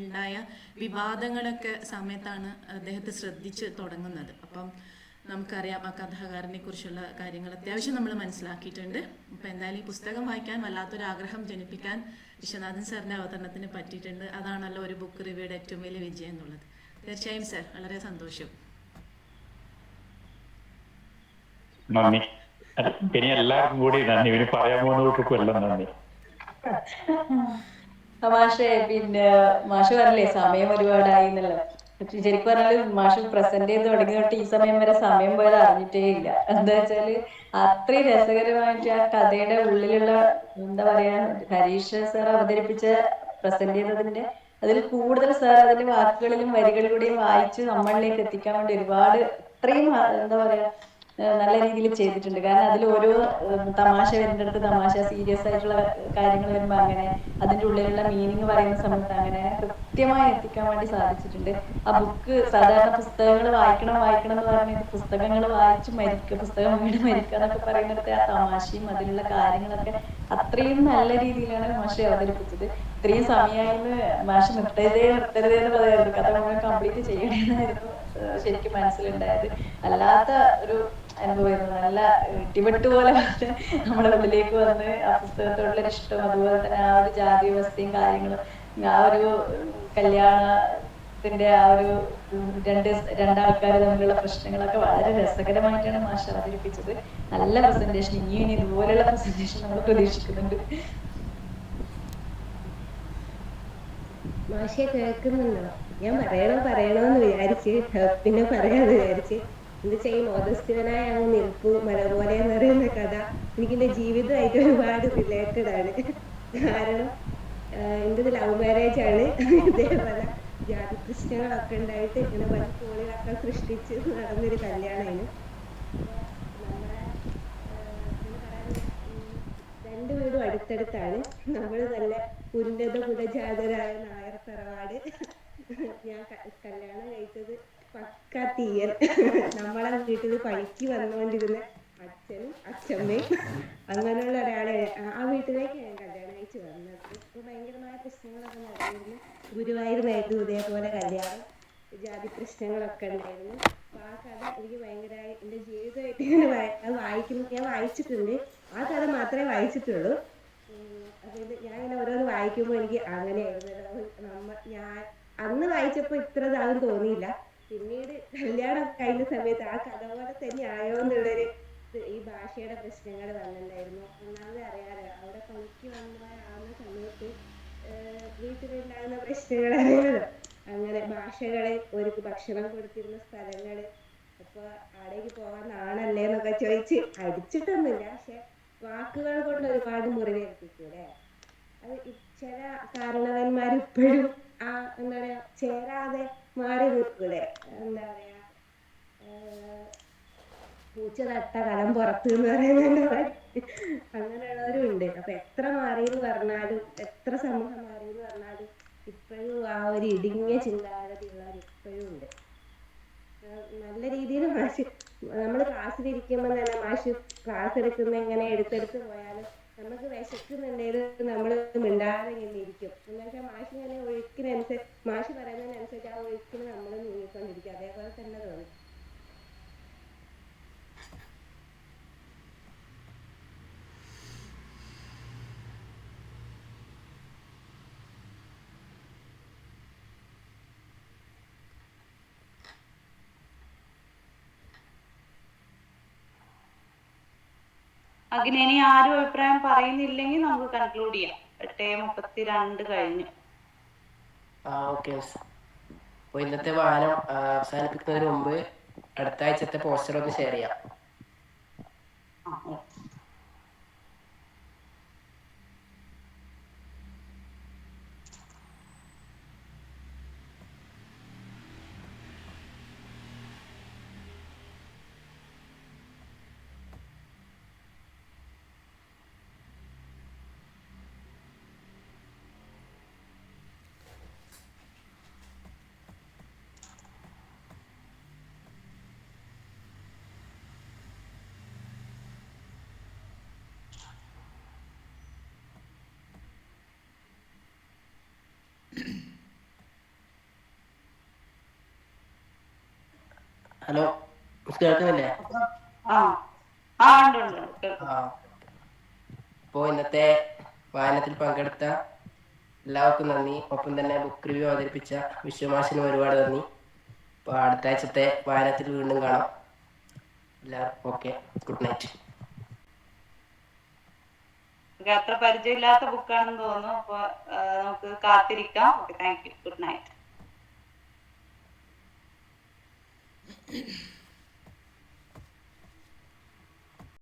ഉണ്ടായ വിവാദങ്ങളൊക്കെ സമയത്താണ് അദ്ദേഹത്തെ ശ്രദ്ധിച്ച് തുടങ്ങുന്നത്. അപ്പം നമുക്കറിയാം ആ കഥാകാരനെ കുറിച്ചുള്ള കാര്യങ്ങൾ അത്യാവശ്യം നമ്മൾ മനസ്സിലാക്കിയിട്ടുണ്ട്. അപ്പോൾ എന്തായാലും ഈ പുസ്തകം വായിക്കാൻ വല്ലാത്തൊരാഗ്രഹം ജനിപ്പിക്കാൻ വിശ്വനാഥൻ സാറിൻ്റെ അവതരണത്തിന് പറ്റിയിട്ടുണ്ട്. അതാണല്ലോ ഒരു ബുക്ക് റിവ്യൂയുടെ ഏറ്റവും വലിയ വിജയം എന്നുള്ളത്. തീർച്ചയായും സാർ, വളരെ സന്തോഷം. നന്ദി. ഇനി എല്ലാവർക്കും കൂടി നന്ദി. ഇവര് പറയാൻ പോകുന്നവർക്കും എല്ലാം നന്ദി. മാഷെ, പിന്നെ മാഷ് പറഞ്ഞില്ലേ സമയം ഒരുപാടായി എന്നുള്ളത്. ശരിക്കും പറഞ്ഞാല് മാഷ് പ്രസന്റ് ചെയ്ത് തുടങ്ങി തൊട്ട് ഈ സമയം വരെ സമയം പോയത് അറിഞ്ഞിട്ടേ ഇല്ല. എന്താ വെച്ചാല് അത്രയും രസകരമായിട്ട് ആ കഥയുടെ ഉള്ളിലുള്ള എന്താ പറയാ ഹരീഷ് സാർ അവതരിപ്പിച്ച പ്രസന്റ് ചെയ്തതിന്റെ അതിൽ കൂടുതൽ സാർ അതിന്റെ വാക്കുകളിലും വരികളിലൂടെയും വായിച്ച് നമ്മളിലേക്ക് എത്തിക്കാൻ വേണ്ടി ഒരുപാട് അത്രയും എന്താ പറയാ നല്ല രീതിയിൽ ചെയ്തിട്ടുണ്ട്. കാരണം അതിൽ ഓരോ തമാശ വരുന്നിടത്ത് തമാശ, സീരിയസ് ആയിട്ടുള്ള കാര്യങ്ങൾ വരുമ്പോൾ അങ്ങനെ, അതിന്റെ ഉള്ളിലുള്ള മീനിങ് പറയുന്ന സമയത്ത് അങ്ങനെ കൃത്യമായി എത്തിക്കാൻ വേണ്ടി സാധിച്ചിട്ടുണ്ട്. ആ ബുക്ക് സാധാരണ പുസ്തകങ്ങൾ വായിക്കണം വായിക്കണം എന്ന് പറഞ്ഞിട്ട് പുസ്തകങ്ങൾ വായിച്ച് മരിക്കുക, പുസ്തകം വീട് മരിക്കുക എന്നൊക്കെ പറയുന്നിടത്ത് ആ തമാശയും അതിലുള്ള കാര്യങ്ങളൊക്കെ അത്രയും നല്ല രീതിയിലാണ് മാഷ് അവതരിപ്പിച്ചത്. ഇത്രയും സമയമായിരുന്നു മാഷ് നിർത്തരുതേ എന്നുള്ളതായിരുന്നു, കഥ മുഴുവൻ കംപ്ലീറ്റ് ചെയ്യണമെന്നായിരുന്നു ശരിക്കും മനസ്സിലുണ്ടായത്. അല്ലാത്ത ഒരു അനുഭവമായിരുന്നു. നല്ല ഇടിവെട്ട് പോലെ നമ്മുടെ ഉള്ളിലേക്ക് വന്ന് ആ പുസ്തകത്തോടുള്ള ഇഷ്ടം, അതുപോലെ തന്നെ ആ ഒരു ജാതി വ്യവസ്ഥയും കാര്യങ്ങളും, ആ ഒരു കല്യാണത്തിന്റെ ആ ഒരു രണ്ടാൾക്കാർ തമ്മിലുള്ള പ്രശ്നങ്ങളൊക്കെ വളരെ രസകരമായിട്ടാണ് മാഷ് അവതരിപ്പിച്ചത്. നല്ല പ്രസന്റേഷൻ. ഇനി ഇതുപോലെയുള്ള പ്രസന്റേഷൻ നമ്മൾ പ്രതീക്ഷിക്കുന്നുണ്ട്. മാഷെ കേൾക്കുന്നുണ്ടോ? ഞാൻ പറയണോന്ന് വിചാരിച്ച് പിന്നെ പറയാന്ന് വിചാരിച്ച്. എന്താ ചെയ്യും, മോദസ്ഥിതനായ അങ്ങ് നിൽപ്പു മല പോലെ എന്ന് പറയുന്ന കഥ എനിക്കെന്റെ ജീവിതമായിട്ട് ഒരുപാട് റിലേറ്റഡ് ആണ്. കാരണം എൻ്റെ ലവ് മാരേജ് ആണ്. ഇതേപോലെ ജാതി പ്രശ്നങ്ങളൊക്കെ ഉണ്ടായിട്ട് ഇങ്ങനെ പല കോളികളൊക്കെ സൃഷ്ടിച്ച് നടന്നൊരു കല്യാണമാണ്. നമ്മളെ രണ്ട് വീടും അടുത്തടുത്താണ്. നമ്മൾ നല്ല ഉന്നത കുലജാതരായ നായർ തറവാട്. ഞാൻ കല്യാണം കഴിച്ചത് പക്ക തീയൽ. നമ്മളെ വീട്ടിൽ പണിക്ക് വന്നുകൊണ്ടിരുന്ന അച്ഛനും അച്ഛമ്മയും അങ്ങനെയുള്ള ഒരാളെ ആ വീട്ടിലേക്ക് ഞാൻ കല്യാണം കഴിച്ച് വന്നത്. ഇപ്പൊ ഭയങ്കരമായ പ്രശ്നങ്ങളൊക്കെ നടന്നിരുന്നു. ഗുരുവായൂരിനായിരുന്നു ഇതേപോലെ കല്യാണം, ജാതി പ്രശ്നങ്ങളൊക്കെ ഉണ്ടായിരുന്നു. അപ്പൊ ആ കഥ എനിക്ക് ഭയങ്കരമായി എൻ്റെ ജീവിതമായിട്ട് ഞാൻ വായിച്ചിട്ടുണ്ട്. ആ കഥ മാത്രമേ വായിച്ചിട്ടുള്ളൂ. അപ്പൊ ഞാൻ ഇങ്ങനെ ഓരോന്ന് വായിക്കുമ്പോൾ എനിക്ക് അങ്ങനെയായിരുന്നു. ഞാൻ അന്ന് വായിച്ചപ്പോൾ ഇത്ര ഇതാകും തോന്നിയില്ല. പിന്നീട് കല്യാണം കഴിഞ്ഞ സമയത്ത് ആ കഥ പോലെ തന്നെ ആയോ എന്നുള്ളൊരു ഈ ഭാഷയുടെ പ്രശ്നങ്ങൾ വന്നിട്ടുണ്ടായിരുന്നു. ഒന്നാമത് അറിയാലോ, അവിടെ പണിക്ക് വന്നവരാവുന്ന സമയത്ത് വീട്ടിലുണ്ടാകുന്ന പ്രശ്നങ്ങൾ അറിയാലോ. അങ്ങനെ ഭാഷകള്, ഒരു ഭക്ഷണം കൊടുത്തിരുന്ന സ്ഥലങ്ങള്, അപ്പൊ അവിടേക്ക് പോകാൻ നാണല്ലേ എന്നൊക്കെ ചോദിച്ച് അടിച്ചിട്ടൊന്നുമില്ല, പക്ഷെ വാക്കുകൾ കൊണ്ട് ഒരുപാട് മുറിവേൽപ്പിക്കൂലേ. അത് ചില കാരണവന്മാർ ഇപ്പോഴും ആ എന്താ പറയാ ചേരാതെ മാറി നിൽക്കൂലേ. എന്താ പറയാ പൂച്ച തട്ട കലം പുറത്ത് എന്ന് പറയുന്നത് അങ്ങനെയുള്ളവരും ഉണ്ട്. അപ്പൊ എത്ര മാറിയെന്ന് പറഞ്ഞാലും, എത്ര സമൂഹം മാറിയെന്ന് പറഞ്ഞാലും ഇപ്പോഴും ആ ഒരു ഇടുങ്ങിയ ചിന്താഗതിയുള്ളവർ ഇപ്പോഴും ഉണ്ട്. നല്ല രീതിയിൽ മാഷ്, നമ്മൾ ക്ലാസ്സിലിരിക്കുമ്പോൾ തന്നെ മാഷ് ക്ലാസ് എടുക്കുന്ന ഇങ്ങനെ എടുത്തെടുത്ത് പോയാലും നമുക്ക് വിശക്കുന്നുണ്ടെങ്കിൽ നമ്മൾ മിണ്ടാതെ ഇങ്ങനെ ഇരിക്കും. എന്നുവെച്ചാൽ മാഷ് ഇങ്ങനെ ഒഴുക്കിനനുസരിച്ച്, മാഷ് പറയുന്നതിനനുസരിച്ച് ആ ഒഴുക്കിന് നമ്മൾ നീങ്ങിക്കൊണ്ടിരിക്കും. അതേപോലെ തന്നെ തോന്നും. അങ്ങനെ ഇനി ആരും അഭിപ്രായം പറയുന്നില്ലെങ്കിൽ നമുക്ക് കൺക്ലൂഡ് ചെയ്യാം. 8:32 കഴിഞ്ഞു. ഓക്കെ. അപ്പോൾ ഇന്നത്തെ വാഹനം അവസാനിപ്പിക്കുന്നതിന് മുമ്പ് അടുത്ത ആഴ്ചത്തെ പോസ്റ്റർ ഒന്ന് ഷെയർ ചെയ്യാം. ഹലോ, കേൾക്കുന്നില്ലേ? അപ്പോൾ ഇന്നത്തെ വായനത്തിൽ പങ്കെടുത്ത എല്ലാവർക്കും നന്ദി. ഒപ്പം തന്നെ ബുക്ക് റിവ്യൂ അവതരിപ്പിച്ച വിശ്വമാഷിനും ഒരുപാട് നന്ദി. അപ്പോൾ അടുത്ത ആഴ്ചത്തെ വായനത്തിൽ വീണ്ടും കാണാം. എല്ലാവർക്കും ഓക്കെ, ഗുഡ് നൈറ്റ്. അത്ര പരിചയമില്ലാത്ത ബുക്കാണെന്ന് തോന്നുന്നു. അപ്പൊ നമുക്ക് കാത്തിരിക്കാം. Okay, thank you, good night.